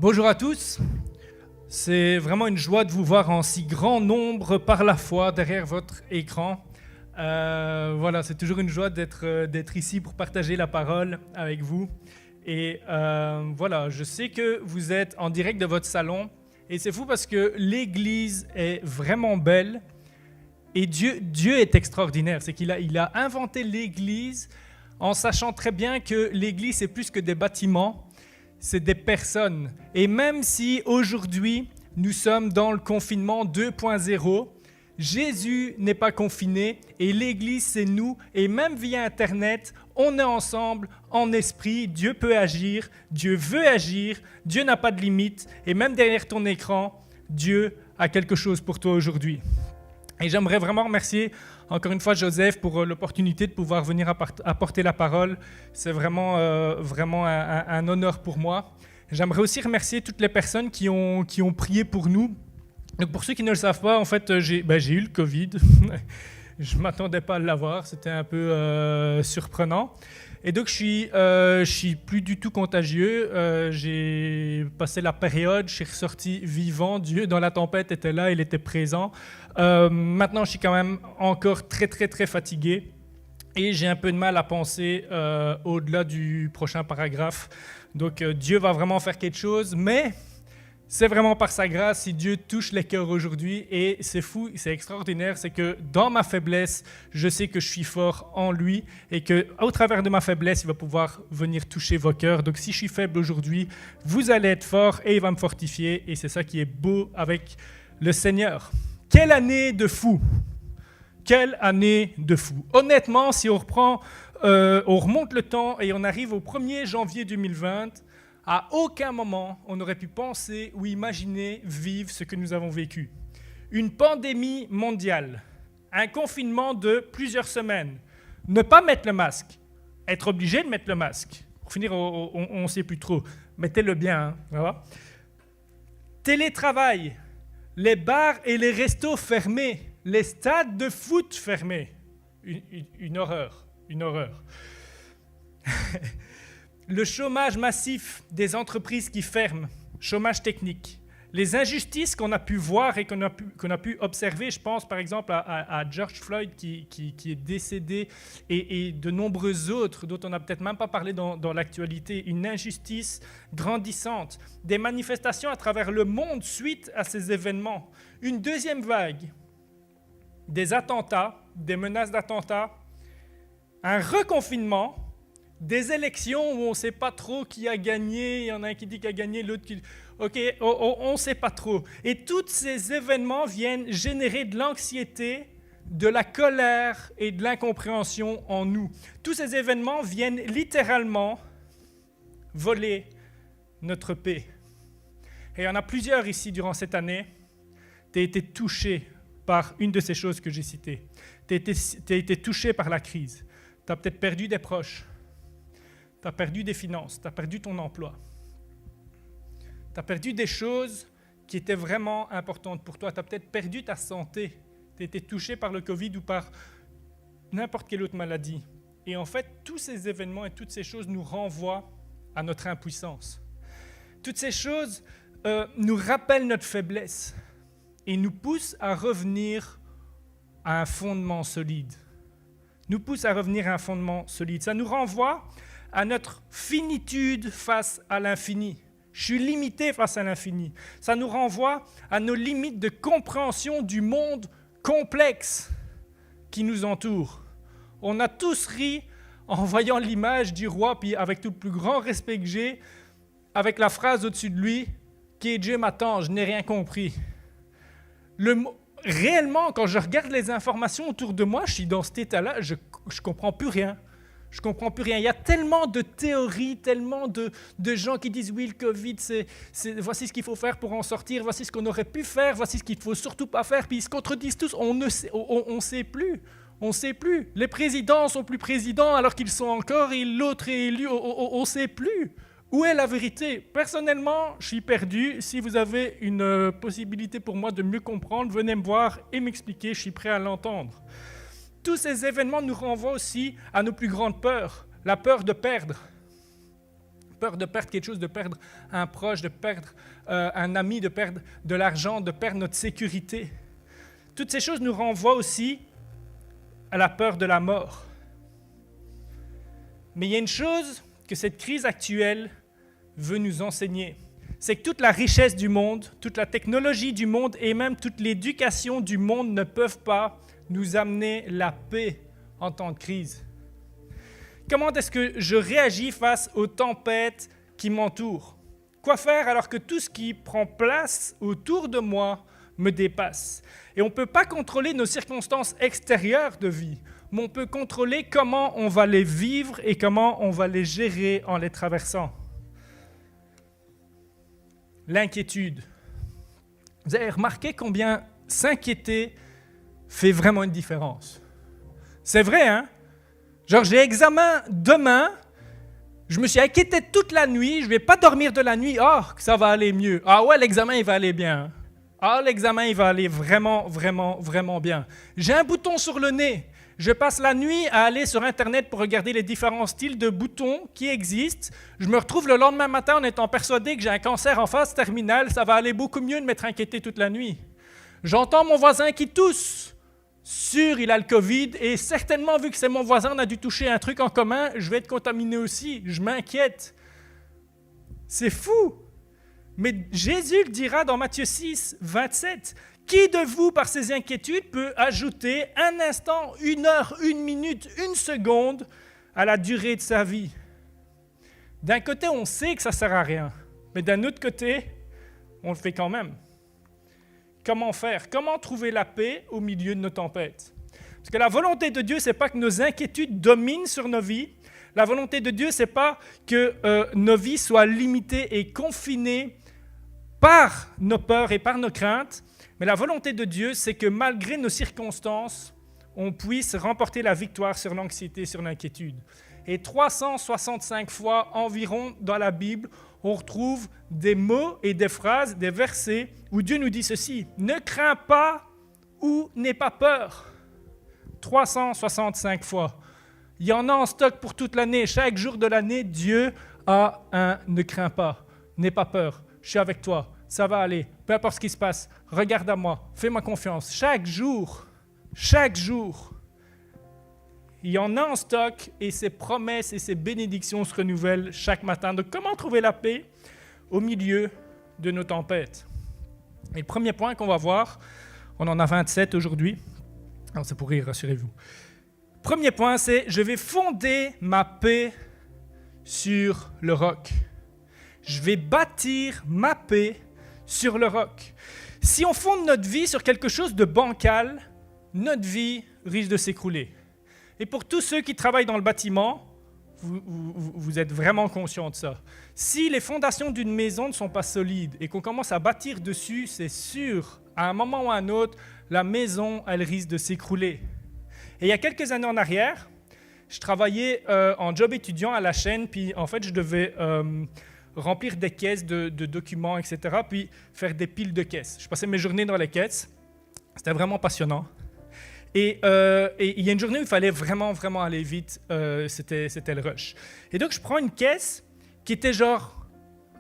Bonjour à tous, c'est vraiment une joie de vous voir en si grand nombre par la foi derrière votre écran. Voilà, c'est toujours une joie d'être ici pour partager la parole avec vous. Et voilà, je sais que vous êtes en direct de votre salon et c'est fou parce que l'église est vraiment belle et Dieu est extraordinaire. C'est qu'il a inventé l'église en sachant très bien que l'église c'est plus que des bâtiments. C'est des personnes. Et même si aujourd'hui, nous sommes dans le confinement 2.0, Jésus n'est pas confiné et l'Église, c'est nous. Et même via Internet, on est ensemble, en esprit. Dieu peut agir, Dieu veut agir, Dieu n'a pas de limite. Et même derrière ton écran, Dieu a quelque chose pour toi aujourd'hui. Et j'aimerais vraiment remercier encore une fois Joseph pour l'opportunité de pouvoir venir apporter la parole. C'est vraiment un honneur pour moi. J'aimerais aussi remercier toutes les personnes qui ont prié pour nous. Donc pour ceux qui ne le savent pas, en fait, j'ai eu le Covid. Je ne m'attendais pas à l'avoir, c'était un peu surprenant. Et donc je suis plus du tout contagieux. J'ai passé la période, je suis ressorti vivant. Dieu dans la tempête était là, il était présent. Maintenant, je suis quand même encore très très très fatigué et j'ai un peu de mal à penser au-delà du prochain paragraphe. Donc Dieu va vraiment faire quelque chose, mais c'est vraiment par sa grâce si Dieu touche les cœurs aujourd'hui. Et c'est fou, c'est extraordinaire, c'est que dans ma faiblesse, je sais que je suis fort en lui et qu'au travers de ma faiblesse, il va pouvoir venir toucher vos cœurs. Donc si je suis faible aujourd'hui, vous allez être fort et il va me fortifier. Et c'est ça qui est beau avec le Seigneur. Quelle année de fou! Quelle année de fou! Honnêtement, si on remonte le temps et on arrive au 1er janvier 2020, à aucun moment, on n'aurait pu penser ou imaginer vivre ce que nous avons vécu. Une pandémie mondiale, un confinement de plusieurs semaines, ne pas mettre le masque, être obligé de mettre le masque. Pour finir, on ne sait plus trop. Mettez-le bien. Hein, voilà. Télétravail, les bars et les restos fermés, les stades de foot fermés. Une horreur, une horreur. Le chômage massif des entreprises qui ferment, chômage technique, les injustices qu'on a pu voir et qu'on a pu observer, je pense par exemple à George Floyd qui est décédé et de nombreux autres dont on n'a peut-être même pas parlé dans l'actualité, une injustice grandissante, des manifestations à travers le monde suite à ces événements, une deuxième vague, des attentats, des menaces d'attentats, un reconfinement, des élections où on ne sait pas trop qui a gagné, il y en a un qui dit qu'il a gagné, l'autre qui... Ok, on ne sait pas trop. Et tous ces événements viennent générer de l'anxiété, de la colère et de l'incompréhension en nous. Tous ces événements viennent littéralement voler notre paix. Et il y en a plusieurs ici durant cette année. Tu as été touché par une de ces choses que j'ai citées. Tu as été touché par la crise. Tu as peut-être perdu des proches. Tu as perdu des finances, tu as perdu ton emploi. Tu as perdu des choses qui étaient vraiment importantes pour toi. Tu as peut-être perdu ta santé. Tu as été touché par le Covid ou par n'importe quelle autre maladie. Et en fait, tous ces événements et toutes ces choses nous renvoient à notre impuissance. Toutes ces choses nous rappellent notre faiblesse et nous poussent à revenir à un fondement solide. Ça nous renvoie à notre finitude face à l'infini. Je suis limité face à l'infini. Ça nous renvoie à nos limites de compréhension du monde complexe qui nous entoure. On a tous ri en voyant l'image du roi, puis avec tout le plus grand respect que j'ai, avec la phrase au-dessus de lui, « Qui est Dieu m'attend, je n'ai rien compris ». Réellement, quand je regarde les informations autour de moi, je suis dans cet état-là, je ne comprends plus rien. Je ne comprends plus rien. Il y a tellement de théories, tellement de gens qui disent « Oui, le Covid, voici ce qu'il faut faire pour en sortir, voici ce qu'on aurait pu faire, voici ce qu'il ne faut surtout pas faire. » Puis ils se contredisent tous. On ne sait plus. On ne sait plus. Les présidents sont plus présidents alors qu'ils sont encore et l'autre est élu. On ne sait plus. Où est la vérité? Personnellement, je suis perdu. Si vous avez une possibilité pour moi de mieux comprendre, venez me voir et m'expliquer. Je suis prêt à l'entendre. Tous ces événements nous renvoient aussi à nos plus grandes peurs. La peur de perdre. peur de perdre quelque chose, de perdre un proche, de perdre un ami, de perdre de l'argent, de perdre notre sécurité. Toutes ces choses nous renvoient aussi à la peur de la mort. Mais il y a une chose que cette crise actuelle veut nous enseigner, c'est que toute la richesse du monde, toute la technologie du monde et même toute l'éducation du monde ne peuvent pas nous amener la paix en temps de crise. Comment est-ce que je réagis face aux tempêtes qui m'entourent? Quoi faire alors que tout ce qui prend place autour de moi me dépasse? Et on ne peut pas contrôler nos circonstances extérieures de vie, mais on peut contrôler comment on va les vivre et comment on va les gérer en les traversant. L'inquiétude. Vous avez remarqué combien s'inquiéter fait vraiment une différence? C'est vrai, hein? Genre, j'ai examen demain, je me suis inquiété toute la nuit, je ne vais pas dormir de la nuit, ça va aller mieux. Ah ouais, l'examen, il va aller bien. Ah, l'examen, il va aller vraiment, vraiment, vraiment bien. J'ai un bouton sur le nez. Je passe la nuit à aller sur Internet pour regarder les différents styles de boutons qui existent. Je me retrouve le lendemain matin en étant persuadé que j'ai un cancer en phase terminale. Ça va aller beaucoup mieux de m'être inquiété toute la nuit. J'entends mon voisin qui tousse. Sûr, il a le Covid et certainement, vu que c'est mon voisin, on a dû toucher un truc en commun, je vais être contaminé aussi. Je m'inquiète. C'est fou. Mais Jésus le dira dans Matthieu 6, 27. Qui de vous, par ses inquiétudes, peut ajouter un instant, 1 heure, 1 minute, 1 seconde à la durée de sa vie? D'un côté, on sait que ça ne sert à rien, mais d'un autre côté, on le fait quand même. Comment faire? Comment trouver la paix au milieu de nos tempêtes? Parce que la volonté de Dieu, ce n'est pas que nos inquiétudes dominent sur nos vies. La volonté de Dieu, ce n'est pas que nos vies soient limitées et confinées par nos peurs et par nos craintes. Mais la volonté de Dieu, c'est que malgré nos circonstances, on puisse remporter la victoire sur l'anxiété, sur l'inquiétude. Et 365 fois environ dans la Bible, on retrouve des mots et des phrases, des versets où Dieu nous dit ceci: « Ne crains pas ou n'aie pas peur ». 365 fois. Il y en a en stock pour toute l'année. Chaque jour de l'année, Dieu a un « ne crains pas, n'aie pas peur, je suis avec toi ». Ça va aller, peu importe ce qui se passe, regarde à moi, fais-moi confiance. Chaque jour, il y en a en stock et ses promesses et ses bénédictions se renouvellent chaque matin. Donc, comment trouver la paix au milieu de nos tempêtes? Et le premier point qu'on va voir, on en a 27 aujourd'hui, alors c'est pour rire, rassurez-vous. Premier point, c'est « Je vais fonder ma paix sur le roc ». Je vais bâtir ma paix sur le roc. Si on fonde notre vie sur quelque chose de bancal, notre vie risque de s'écrouler. Et pour tous ceux qui travaillent dans le bâtiment, vous êtes vraiment conscients de ça. Si les fondations d'une maison ne sont pas solides et qu'on commence à bâtir dessus, c'est sûr, à un moment ou à un autre, la maison, elle risque de s'écrouler. Et il y a quelques années en arrière, je travaillais en job étudiant à la chaîne, puis en fait, je devais remplir des caisses de documents, etc., puis faire des piles de caisses. Je passais mes journées dans les caisses. C'était vraiment passionnant. Et il y a une journée où il fallait vraiment, vraiment aller vite. C'était le rush. Et donc, je prends une caisse qui était genre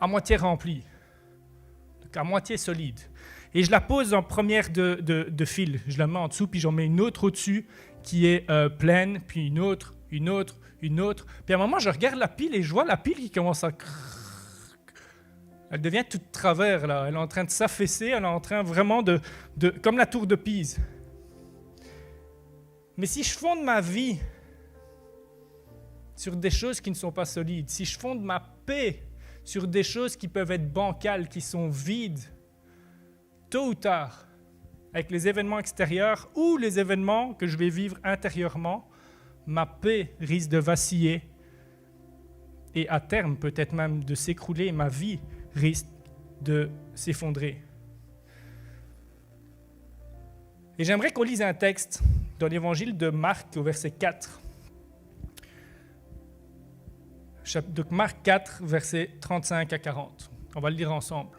à moitié remplie, donc à moitié solide. Et je la pose en première de file. Je la mets en dessous, puis j'en mets une autre au-dessus qui est pleine, puis une autre. Puis à un moment, je regarde la pile et je vois la pile qui commence à... Elle devient toute travers, là. Elle est en train de s'affaisser, elle est en train vraiment de comme la tour de Pise. Mais si je fonde ma vie sur des choses qui ne sont pas solides, si je fonde ma paix sur des choses qui peuvent être bancales, qui sont vides, tôt ou tard, avec les événements extérieurs ou les événements que je vais vivre intérieurement, ma paix risque de vaciller et à terme peut-être même de s'écrouler, ma vie risque de s'effondrer. Et j'aimerais qu'on lise un texte dans l'évangile de Marc au verset 4. Donc Marc 4, versets 35 à 40. On va le lire ensemble.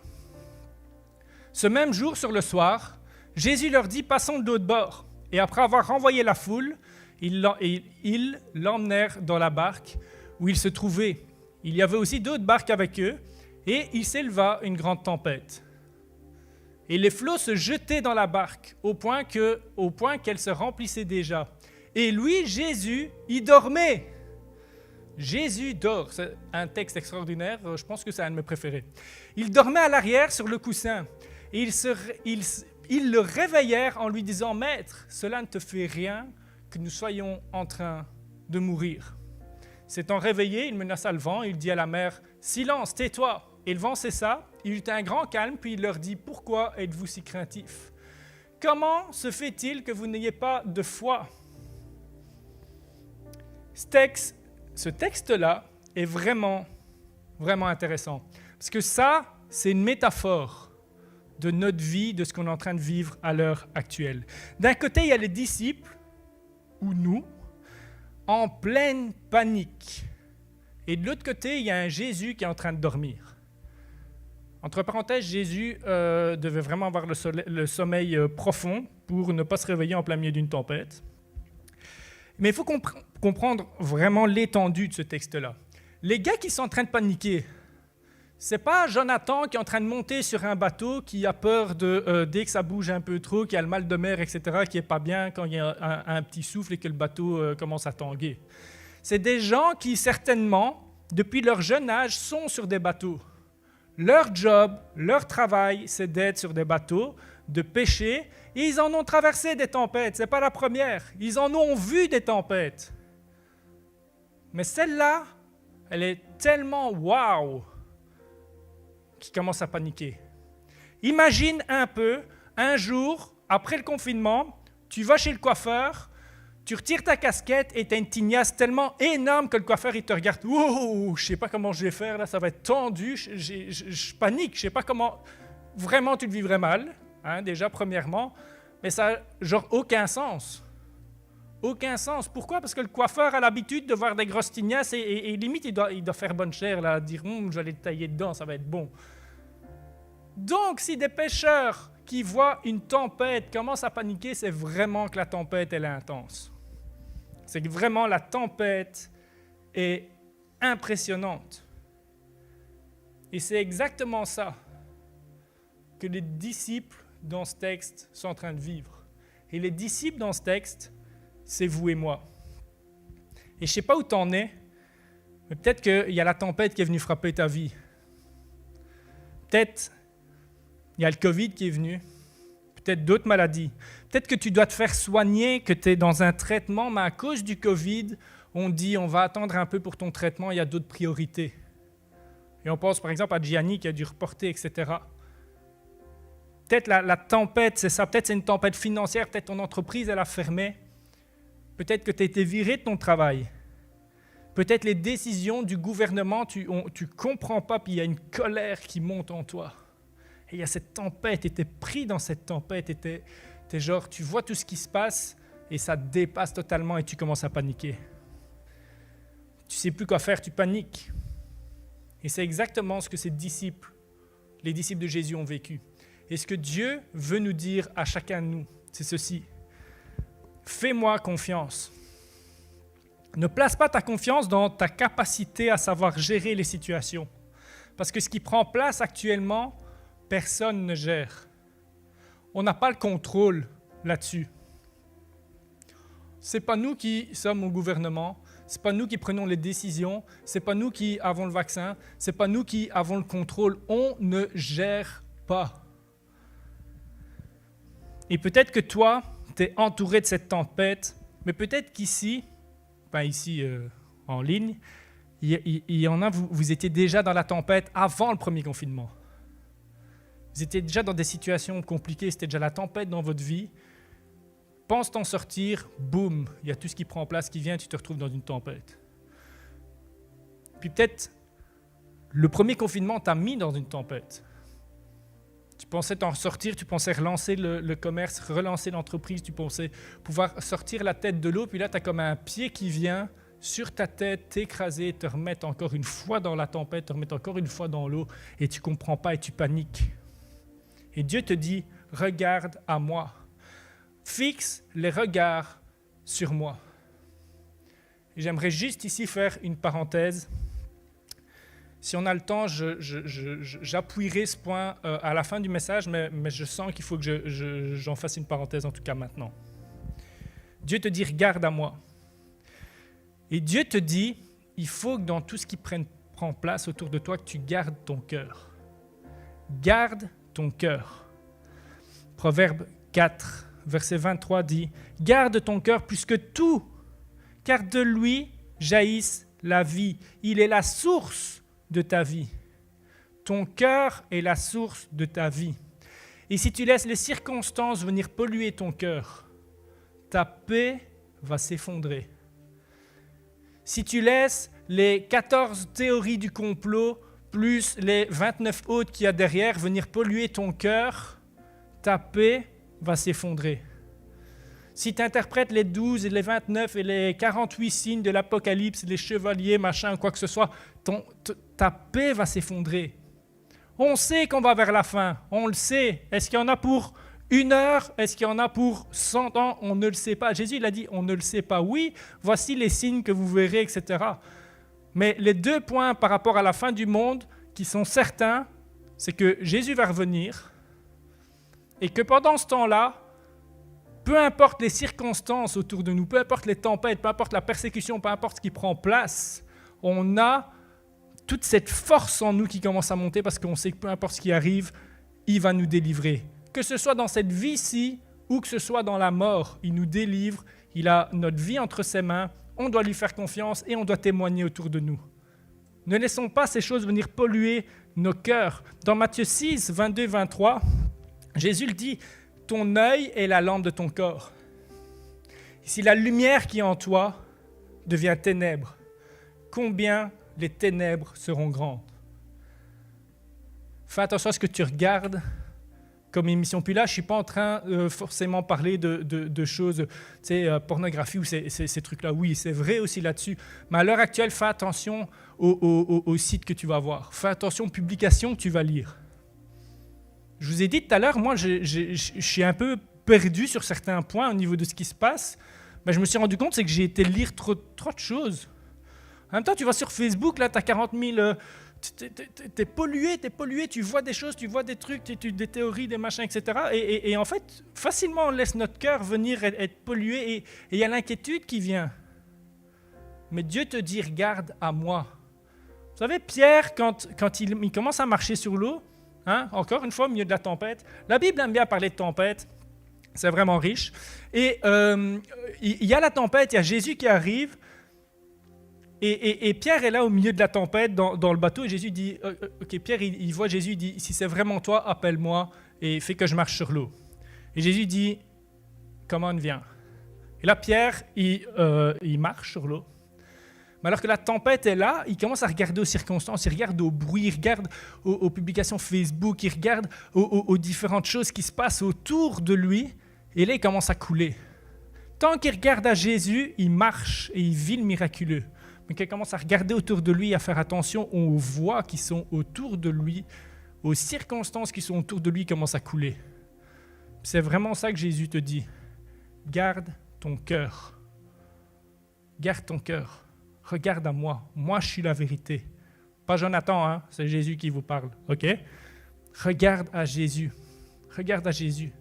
Ce même jour, sur le soir, Jésus leur dit « Passons de l'autre bord ». Et après avoir renvoyé la foule, ils l'emmenèrent dans la barque où il se trouvait. Il y avait aussi d'autres barques avec eux, et il s'éleva une grande tempête. Et les flots se jetaient dans la barque, au point qu'elle se remplissait déjà. Et lui, Jésus, il dormait. Jésus dort. C'est un texte extraordinaire, je pense que c'est un de mes préférés. Il dormait à l'arrière sur le coussin. Et ils le réveillèrent en lui disant « Maître, cela ne te fait rien que nous soyons en train de mourir. » S'étant réveillé, il menaça le vent et il dit à la mer « Silence, tais-toi !» Et le vent cessa, il eut un grand calme, puis il leur dit « Pourquoi êtes-vous si craintifs? Comment se fait-il que vous n'ayez pas de foi ?» Ce texte-là est vraiment, vraiment intéressant. Parce que ça, c'est une métaphore de notre vie, de ce qu'on est en train de vivre à l'heure actuelle. D'un côté, il y a les disciples, ou nous, en pleine panique. Et de l'autre côté, il y a un Jésus qui est en train de dormir. Entre parenthèses, Jésus devait vraiment avoir le sommeil profond pour ne pas se réveiller en plein milieu d'une tempête. Mais il faut comprendre vraiment l'étendue de ce texte-là. Les gars qui sont en train de paniquer, c'est pas Jonathan qui est en train de monter sur un bateau, qui a peur dès que ça bouge un peu trop, qui a le mal de mer, etc., qui est pas bien quand il y a un petit souffle et que le bateau commence à tanguer. C'est des gens qui, certainement, depuis leur jeune âge, sont sur des bateaux. Leur job, leur travail, c'est d'être sur des bateaux, de pêcher, et ils en ont traversé des tempêtes. Ce n'est pas la première. Ils en ont vu des tempêtes. Mais celle-là, elle est tellement wow qu'ils commencent à paniquer. Imagine un peu, un jour, après le confinement, tu vas chez le coiffeur, tu retires ta casquette et tu as une tignasse tellement énorme que le coiffeur il te regarde. « Ouh, je ne sais pas comment je vais faire, là, ça va être tendu, je panique, je ne sais pas comment... » Vraiment, tu le vivrais mal, hein, déjà, premièrement, mais ça n'a genre aucun sens. Aucun sens. Pourquoi? Parce que le coiffeur a l'habitude de voir des grosses tignasses et limite, il doit faire bonne chère, là, dire « je vais aller le tailler dedans, ça va être bon. » Donc, si des pêcheurs qui voient une tempête commencent à paniquer, c'est vraiment que la tempête, elle est intense. C'est que vraiment, la tempête est impressionnante. Et c'est exactement ça que les disciples dans ce texte sont en train de vivre. Et les disciples dans ce texte, c'est vous et moi. Et je ne sais pas où tu en es, mais peut-être qu'il y a la tempête qui est venue frapper ta vie. Peut-être il y a le Covid qui est venu, peut-être d'autres maladies. Peut-être que tu dois te faire soigner, que tu es dans un traitement, mais à cause du Covid, on dit on va attendre un peu pour ton traitement, il y a d'autres priorités. Et on pense par exemple à Gianni qui a dû reporter, etc. Peut-être la tempête, c'est ça. Peut-être c'est une tempête financière, peut-être ton entreprise, elle a fermé. Peut-être que tu as été viré de ton travail. Peut-être les décisions du gouvernement, tu ne comprends pas, puis il y a une colère qui monte en toi. Et il y a cette tempête, et tu es pris dans cette tempête, et t'es genre, tu vois tout ce qui se passe, et ça te dépasse totalement, et tu commences à paniquer. Tu ne sais plus quoi faire, tu paniques. Et c'est exactement ce que ces disciples, les disciples de Jésus ont vécu. Et ce que Dieu veut nous dire à chacun de nous, c'est ceci. Fais-moi confiance. Ne place pas ta confiance dans ta capacité à savoir gérer les situations. Parce que ce qui prend place actuellement, personne ne gère. On n'a pas le contrôle là-dessus. Ce n'est pas nous qui sommes au gouvernement, ce n'est pas nous qui prenons les décisions, ce n'est pas nous qui avons le vaccin, ce n'est pas nous qui avons le contrôle. On ne gère pas. Et peut-être que toi, tu es entouré de cette tempête, mais peut-être qu'ici, en ligne, il y en a, vous étiez déjà dans la tempête avant le premier confinement. Vous étiez déjà dans des situations compliquées, c'était déjà la tempête dans votre vie. Pense t'en sortir, boum, il y a tout ce qui prend place, qui vient, tu te retrouves dans une tempête. Puis peut-être, le premier confinement t'a mis dans une tempête. Tu pensais t'en sortir, tu pensais relancer le commerce, relancer l'entreprise, tu pensais pouvoir sortir la tête de l'eau, puis là, tu as comme un pied qui vient sur ta tête, t'écraser, te remettre encore une fois dans la tempête, te remettre encore une fois dans l'eau, et tu ne comprends pas et tu paniques. Et Dieu te dit, regarde à moi. Fixe les regards sur moi. Et j'aimerais juste ici faire une parenthèse. Si on a le temps, j'appuierai ce point à la fin du message, mais je sens qu'il faut que j'en fasse une parenthèse, en tout cas maintenant. Dieu te dit, regarde à moi. Et Dieu te dit, il faut que dans tout ce qui prend place autour de toi, que tu gardes ton cœur. Garde ton cœur. Proverbe 4, verset 23 dit, « Garde ton cœur plus que tout, car de lui jaillisse la vie. Il est la source de ta vie. » Ton cœur est la source de ta vie. Et si tu laisses les circonstances venir polluer ton cœur, ta paix va s'effondrer. Si tu laisses les 14 théories du complot, plus les 29 autres qu'il y a derrière, venir polluer ton cœur, ta paix va s'effondrer. Si tu interprètes les 12 et les 29 et les 48 signes de l'Apocalypse, les chevaliers, machin, quoi que ce soit, ta paix va s'effondrer. On sait qu'on va vers la fin, on le sait. Est-ce qu'il y en a pour 1 heure? Est-ce qu'il y en a pour 100 ans? On ne le sait pas. Jésus, il a dit, on ne le sait pas. Oui, voici les signes que vous verrez, etc. Mais les 2 points par rapport à la fin du monde qui sont certains, c'est que Jésus va revenir et que pendant ce temps-là, peu importe les circonstances autour de nous, peu importe les tempêtes, peu importe la persécution, peu importe ce qui prend place, on a toute cette force en nous qui commence à monter parce qu'on sait que peu importe ce qui arrive, il va nous délivrer. Que ce soit dans cette vie-ci ou que ce soit dans la mort, il nous délivre, il a notre vie entre ses mains, on doit lui faire confiance et on doit témoigner autour de nous. Ne laissons pas ces choses venir polluer nos cœurs. Dans Matthieu 6, 22-23, Jésus le dit, « Ton œil est la lampe de ton corps. Si la lumière qui est en toi devient ténèbres, combien les ténèbres seront grandes. » Fais attention à ce que tu regardes comme émission. Puis là, je ne suis pas en train forcément parler de choses, pornographie ou ces trucs-là. Oui, c'est vrai aussi là-dessus. Mais à l'heure actuelle, fais attention aux sites que tu vas voir. Fais attention aux publications que tu vas lire. Je vous ai dit tout à l'heure, moi, je suis un peu perdu sur certains points au niveau de ce qui se passe. Mais je me suis rendu compte, c'est que j'ai été lire trop de choses. En même temps, tu vas sur Facebook, là, tu as 40 000... T'es pollué, tu vois des choses, tu vois des trucs, des théories, des machins, etc. Et en fait, facilement, on laisse notre cœur venir être pollué et il y a l'inquiétude qui vient. Mais Dieu te dit, regarde à moi. Vous savez, Pierre, quand il commence à marcher sur l'eau, encore une fois, au milieu de la tempête, la Bible aime bien parler de tempête, c'est vraiment riche. Et il y a la tempête, il y a Jésus qui arrive, et Pierre est là au milieu de la tempête dans le bateau et Jésus dit, ok, Pierre il voit Jésus, il dit, si c'est vraiment toi, appelle-moi et fais que je marche sur l'eau. Et Jésus dit, commande, viens. Et là Pierre, il marche sur l'eau. Mais alors que la tempête est là, il commence à regarder aux circonstances, il regarde au bruit, il regarde aux publications Facebook, il regarde aux différentes choses qui se passent autour de lui et là il commence à couler. Tant qu'il regarde à Jésus, il marche et il vit le miraculeux. Mais qu'il commence à regarder autour de lui, à faire attention aux voix qui sont autour de lui, aux circonstances qui sont autour de lui, commencent à couler. C'est vraiment ça que Jésus te dit. Garde ton cœur. Garde ton cœur. Regarde à moi. Moi, je suis la vérité. Pas Jonathan, c'est Jésus qui vous parle. Ok? Regarde à Jésus. Regarde à Jésus.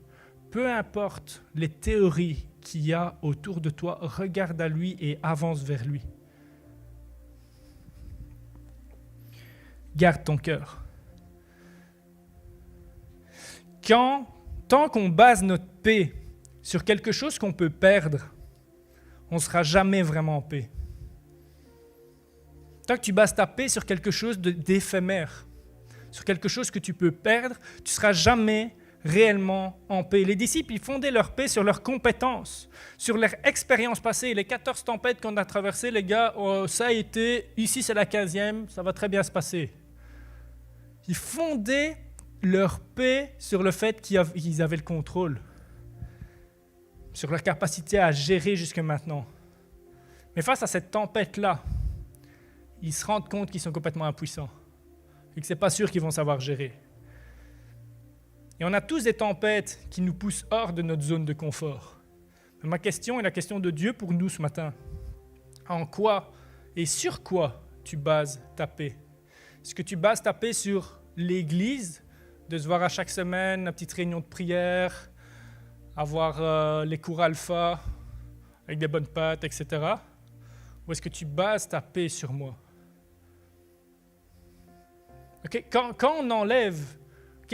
Peu importe les théories qu'il y a autour de toi, regarde à lui et avance vers lui. Garde ton cœur. Tant qu'on base notre paix sur quelque chose qu'on peut perdre, on ne sera jamais vraiment en paix. Tant que tu bases ta paix sur quelque chose d'éphémère, sur quelque chose que tu peux perdre, tu ne seras jamais réellement en paix. Les disciples, ils fondaient leur paix sur leurs compétences, sur leur expérience passée. Les 14 tempêtes qu'on a traversées, les gars, ça a été, ici c'est la 15e, ça va très bien se passer. Ils fondaient leur paix sur le fait qu'ils avaient le contrôle, sur leur capacité à gérer jusque maintenant. Mais face à cette tempête-là, ils se rendent compte qu'ils sont complètement impuissants et que ce n'est pas sûr qu'ils vont savoir gérer. Et on a tous des tempêtes qui nous poussent hors de notre zone de confort. Mais ma question est la question de Dieu pour nous ce matin. En quoi et sur quoi tu bases ta paix? Est-ce que tu bases ta paix sur l'Église, de se voir à chaque semaine, la petite réunion de prière, avoir les cours alpha avec des bonnes pâtes, etc. Ou est-ce que tu bases ta paix sur moi? Okay? Quand on enlève,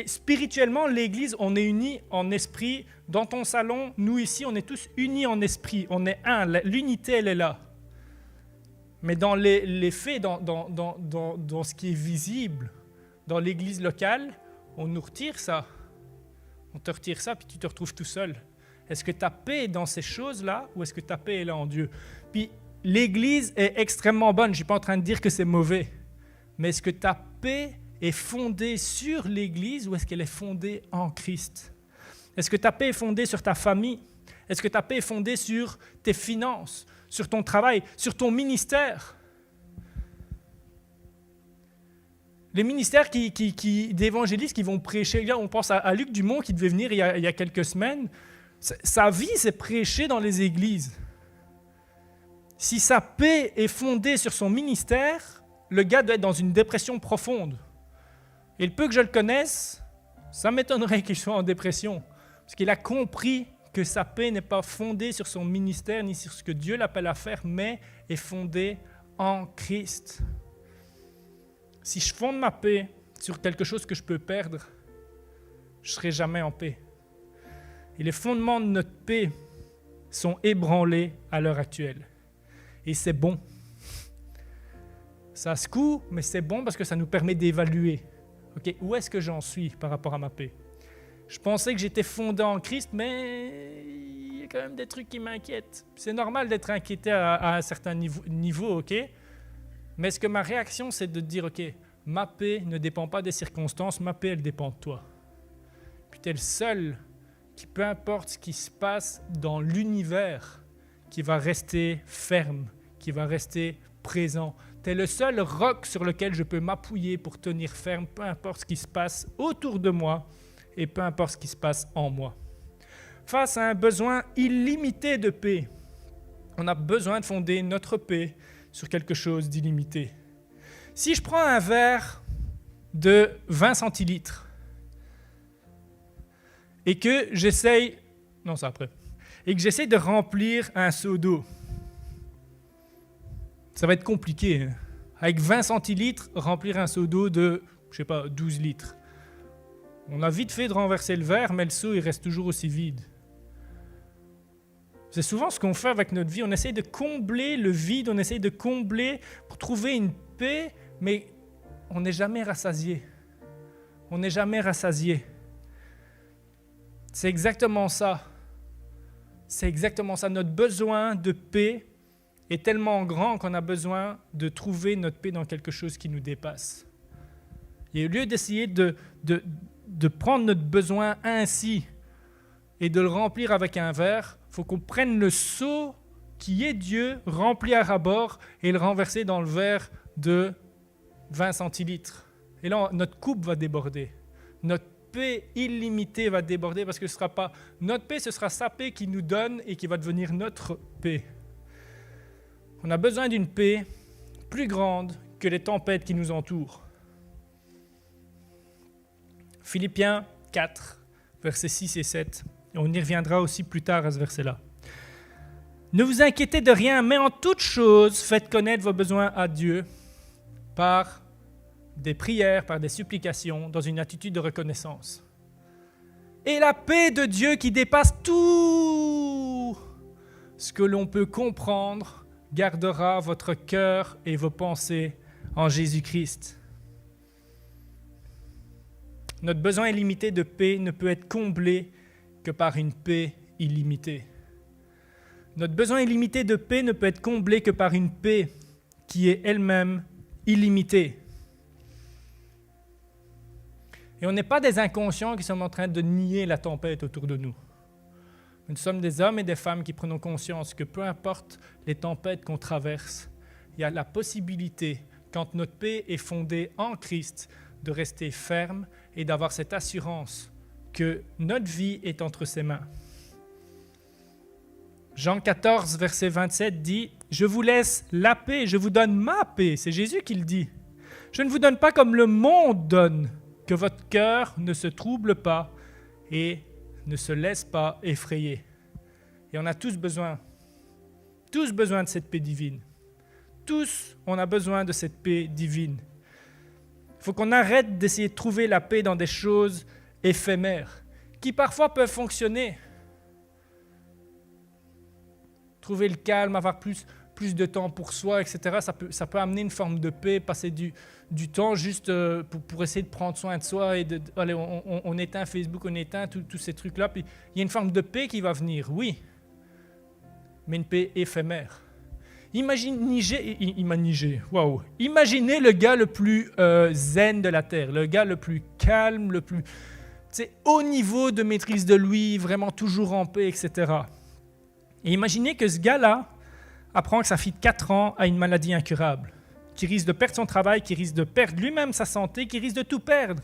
spirituellement, l'Église, on est unis en esprit. Dans ton salon, nous ici, on est tous unis en esprit. On est un. L'unité, elle est là. Mais dans les faits, dans ce qui est visible, dans l'Église locale, on nous retire ça. On te retire ça, puis tu te retrouves tout seul. Est-ce que ta paix est dans ces choses-là, ou est-ce que ta paix est là en Dieu? Puis l'Église est extrêmement bonne. Je ne suis pas en train de dire que c'est mauvais. Mais est-ce que ta paix est fondée sur l'Église ou est-ce qu'elle est fondée en Christ? Est-ce que ta paix est fondée sur ta famille? Est-ce que ta paix est fondée sur tes finances, sur ton travail, sur ton ministère? Les ministères d'évangélistes qui vont prêcher, on pense à Luc Dumont qui devait venir il y a quelques semaines, sa vie c'est prêcher dans les églises. Si sa paix est fondée sur son ministère, le gars doit être dans une dépression profonde. Et le peu que je le connaisse, ça m'étonnerait qu'il soit en dépression. Parce qu'il a compris que sa paix n'est pas fondée sur son ministère ni sur ce que Dieu l'appelle à faire, mais est fondée en Christ. Si je fonde ma paix sur quelque chose que je peux perdre, je ne serai jamais en paix. Et les fondements de notre paix sont ébranlés à l'heure actuelle. Et c'est bon. Ça secoue, mais c'est bon parce que ça nous permet d'évaluer. Okay, où est-ce que j'en suis par rapport à ma paix? Je pensais que j'étais fondé en Christ, mais il y a quand même des trucs qui m'inquiètent. C'est normal d'être inquiété à un certain niveau, ok? Mais est-ce que ma réaction, c'est de dire, ok, ma paix ne dépend pas des circonstances, ma paix, elle dépend de toi. Puis tu es le seul qui, peu importe ce qui se passe dans l'univers, qui va rester ferme, qui va rester présent. Tu es le seul roc sur lequel je peux m'appuyer pour tenir ferme, peu importe ce qui se passe autour de moi et peu importe ce qui se passe en moi. Face à un besoin illimité de paix, on a besoin de fonder notre paix sur quelque chose d'illimité. Si je prends un verre de 20 centilitres et que j'essaye de remplir un seau d'eau, ça va être compliqué. Hein. Avec 20 centilitres, remplir un seau d'eau de, 12 litres. On a vite fait de renverser le verre, mais le seau, il reste toujours aussi vide. C'est souvent ce qu'on fait avec notre vie. On essaie de combler le vide, on essaie de combler pour trouver une paix, mais on n'est jamais rassasié. On n'est jamais rassasié. C'est exactement ça. C'est exactement ça. Notre besoin de paix est tellement grand qu'on a besoin de trouver notre paix dans quelque chose qui nous dépasse. Et au lieu d'essayer de prendre notre besoin ainsi et de le remplir avec un verre, il faut qu'on prenne le seau qui est Dieu, rempli à ras-bord, et le renverser dans le verre de 20 centilitres. Et là, notre coupe va déborder. Notre paix illimitée va déborder parce que ce sera pas notre paix, ce sera sa paix qui nous donne et qui va devenir notre paix. On a besoin d'une paix plus grande que les tempêtes qui nous entourent. Philippiens 4, versets 6 et 7. Et on y reviendra aussi plus tard à ce verset-là. Ne vous inquiétez de rien, mais en toute chose, faites connaître vos besoins à Dieu par des prières, par des supplications, dans une attitude de reconnaissance. Et la paix de Dieu qui dépasse tout ce que l'on peut comprendre, gardera votre cœur et vos pensées en Jésus-Christ. Notre besoin illimité de paix ne peut être comblé que par une paix illimitée. Notre besoin illimité de paix ne peut être comblé que par une paix qui est elle-même illimitée. Et on n'est pas des inconscients qui sommes en train de nier la tempête autour de nous. Nous sommes des hommes et des femmes qui prenons conscience que peu importe les tempêtes qu'on traverse, il y a la possibilité, quand notre paix est fondée en Christ, de rester ferme et d'avoir cette assurance que notre vie est entre ses mains. Jean 14, verset 27 dit « Je vous laisse la paix, je vous donne ma paix. » C'est Jésus qui le dit. « Je ne vous donne pas comme le monde donne, que votre cœur ne se trouble pas et ne se laisse pas effrayer. Et on a tous besoin de cette paix divine. Tous, on a besoin de cette paix divine. Il faut qu'on arrête d'essayer de trouver la paix dans des choses éphémères, qui parfois peuvent fonctionner. Trouver le calme, avoir plus de temps pour soi, etc. Ça peut amener une forme de paix, passer du temps juste pour essayer de prendre soin de soi et allez, on éteint Facebook, on éteint tous ces trucs-là. Puis il y a une forme de paix qui va venir, oui, mais une paix éphémère. Imaginez le gars le plus zen de la Terre, le gars le plus calme, le plus haut niveau de maîtrise de lui, vraiment toujours en paix, etc. Et imaginez que ce gars-là apprend que sa fille de 4 ans a une maladie incurable, qui risque de perdre son travail, qui risque de perdre lui-même sa santé, qui risque de tout perdre.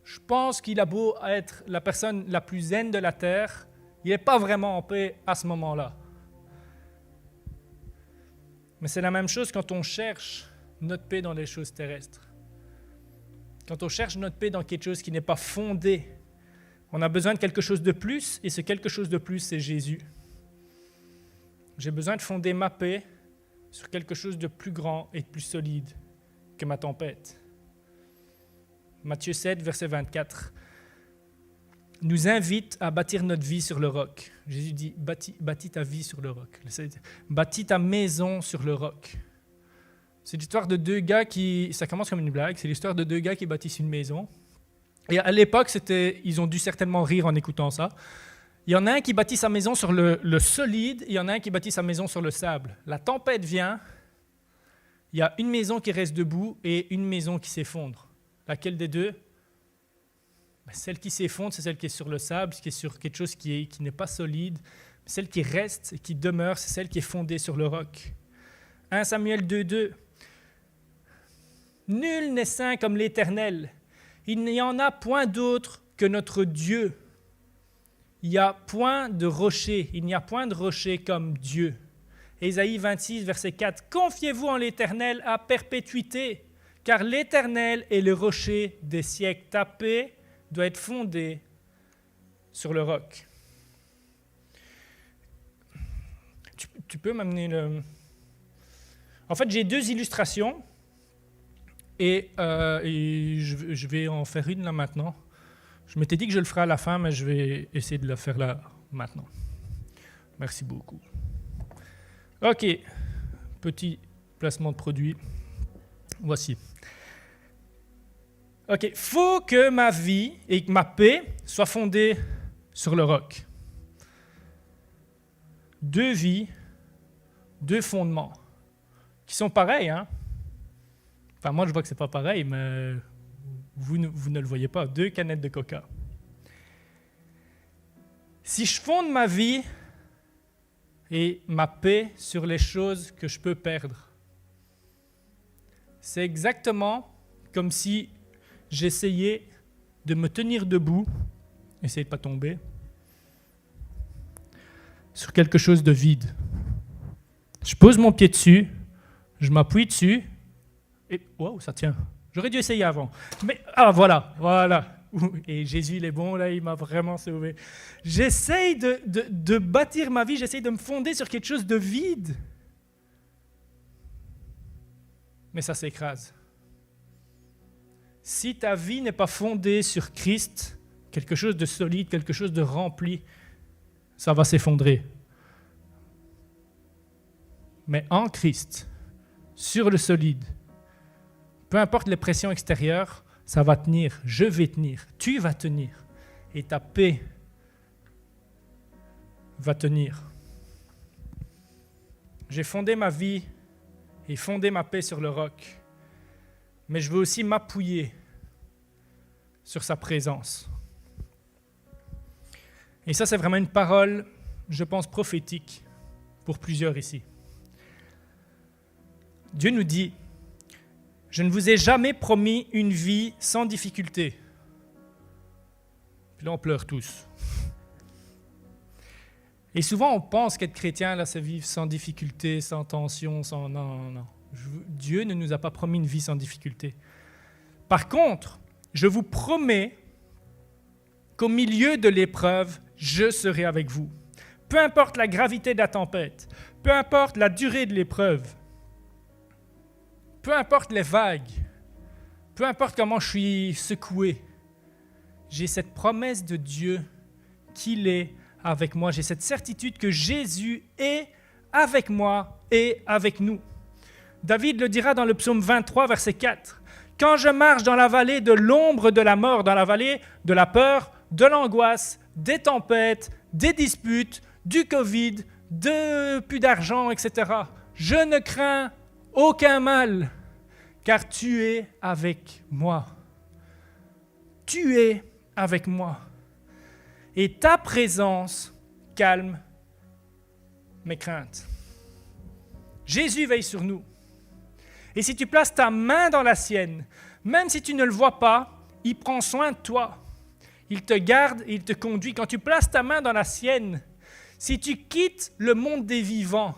Je pense qu'il a beau être la personne la plus zen de la Terre, il n'est pas vraiment en paix à ce moment-là. Mais c'est la même chose quand on cherche notre paix dans les choses terrestres. Quand on cherche notre paix dans quelque chose qui n'est pas fondé, on a besoin de quelque chose de plus, et ce quelque chose de plus, c'est Jésus. J'ai besoin de fonder ma paix sur quelque chose de plus grand et de plus solide que ma tempête. Matthieu 7, verset 24, nous invite à bâtir notre vie sur le roc. Jésus dit, bâtis ta vie sur le roc. Bâtis ta maison sur le roc. C'est l'histoire de 2 gars ça commence comme une blague, c'est l'histoire de 2 gars qui bâtissent une maison. Et à l'époque, ils ont dû certainement rire en écoutant ça. Il y en a un qui bâtit sa maison sur le solide, et il y en a un qui bâtit sa maison sur le sable. La tempête vient, il y a une maison qui reste debout et une maison qui s'effondre. Laquelle des deux ? Celle qui s'effondre, c'est celle qui est sur le sable, qui est sur quelque chose qui n'est pas solide. Celle qui reste et qui demeure, c'est celle qui est fondée sur le roc. 1 Samuel 2,2. Nul n'est saint comme l'Éternel. Il n'y en a point d'autre que notre Dieu. Il n'y a point de rocher, il n'y a point de rocher comme Dieu. Ésaïe 26, verset 4. Confiez-vous en l'Éternel à perpétuité, car l'Éternel est le rocher des siècles. Ta paix doit être fondée sur le roc. Tu peux m'amener le... En fait, j'ai 2 illustrations et je vais en faire une là maintenant. Je m'étais dit que je le ferais à la fin, mais je vais essayer de le faire là maintenant. Merci beaucoup. OK, petit placement de produit. Voici. OK, il faut que ma vie et que ma paix soient fondées sur le roc. 2 vies, 2 fondements, qui sont pareils, hein? Enfin, moi, je vois que c'est pas pareil, mais vous ne le voyez pas. 2 canettes de coca. Si je fonde ma vie et ma paix sur les choses que je peux perdre, c'est exactement comme si j'essayais de me tenir debout, essayer de ne pas tomber, sur quelque chose de vide. Je pose mon pied dessus, je m'appuie dessus, et wow, ça tient. J'aurais dû essayer avant. Mais voilà. Et Jésus, il est bon, là, il m'a vraiment sauvé. J'essaye de bâtir ma vie, j'essaye de me fonder sur quelque chose de vide. Mais ça s'écrase. Si ta vie n'est pas fondée sur Christ, quelque chose de solide, quelque chose de rempli, ça va s'effondrer. Mais en Christ, sur le solide, peu importe les pressions extérieures, ça va tenir, je vais tenir, tu vas tenir, et ta paix va tenir. J'ai fondé ma vie et fondé ma paix sur le roc, mais je veux aussi m'appuyer sur sa présence. Et ça, c'est vraiment une parole, je pense, prophétique pour plusieurs ici. Dieu nous dit, je ne vous ai jamais promis une vie sans difficulté. Puis là, on pleure tous. Et souvent, on pense qu'être chrétien, là, c'est vivre sans difficulté, sans tension, sans... Non. Dieu ne nous a pas promis une vie sans difficulté. Par contre, je vous promets qu'au milieu de l'épreuve, je serai avec vous. Peu importe la gravité de la tempête, peu importe la durée de l'épreuve, peu importe les vagues, peu importe comment je suis secoué, j'ai cette promesse de Dieu qu'il est avec moi. J'ai cette certitude que Jésus est avec moi et avec nous. David le dira dans le psaume 23, verset 4. « Quand je marche dans la vallée de l'ombre de la mort, dans la vallée de la peur, de l'angoisse, des tempêtes, des disputes, du Covid, de plus d'argent, etc. Je ne crains aucun mal, car tu es avec moi. Tu es avec moi. Et ta présence calme mes craintes. » Jésus veille sur nous. Et si tu places ta main dans la sienne, même si tu ne le vois pas, il prend soin de toi. Il te garde et il te conduit. Quand tu places ta main dans la sienne, si tu quittes le monde des vivants,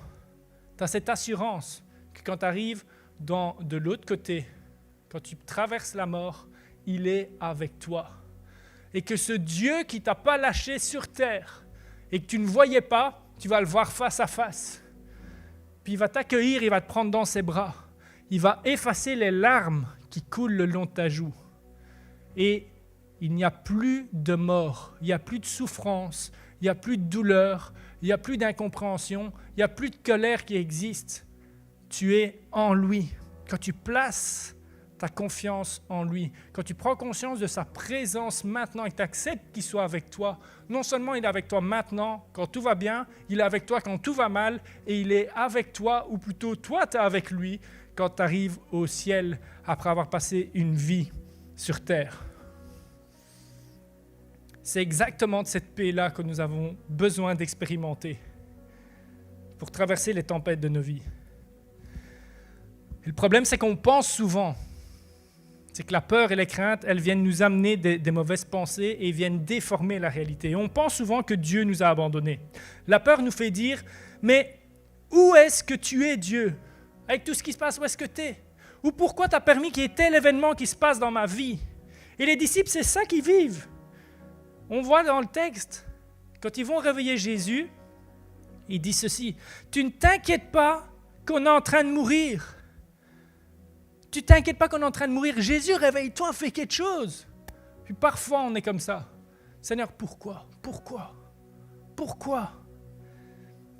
tu as cette assurance que quand tu arrives de l'autre côté, quand tu traverses la mort, il est avec toi. Et que ce Dieu qui ne t'a pas lâché sur terre et que tu ne voyais pas, tu vas le voir face à face. Puis il va t'accueillir, il va te prendre dans ses bras. Il va effacer les larmes qui coulent le long de ta joue. Et il n'y a plus de mort, il n'y a plus de souffrance, il n'y a plus de douleur, il n'y a plus d'incompréhension, il n'y a plus de colère qui existe. Tu es en lui. Quand tu places ta confiance en lui, quand tu prends conscience de sa présence maintenant et que tu acceptes qu'il soit avec toi, non seulement il est avec toi maintenant quand tout va bien, il est avec toi quand tout va mal et il est avec toi, ou plutôt toi tu es avec lui quand tu arrives au ciel après avoir passé une vie sur terre. C'est exactement de cette paix-là que nous avons besoin d'expérimenter pour traverser les tempêtes de nos vies. Et le problème, c'est qu'on pense souvent, c'est que la peur et les craintes, elles viennent nous amener des mauvaises pensées et viennent déformer la réalité. Et on pense souvent que Dieu nous a abandonnés. La peur nous fait dire, mais où est-ce que tu es, Dieu? Avec tout ce qui se passe, où est-ce que tu es? Ou pourquoi tu as permis qu'il y ait tel événement qui se passe dans ma vie? Et les disciples, c'est ça qu'ils vivent. On voit dans le texte, quand ils vont réveiller Jésus, il dit ceci, « Tu ne t'inquiètes pas qu'on est en train de mourir. Tu ne t'inquiètes pas qu'on est en train de mourir. Jésus, réveille-toi, fais quelque chose. » Puis parfois, on est comme ça. « Seigneur, pourquoi? Pourquoi? Pourquoi? »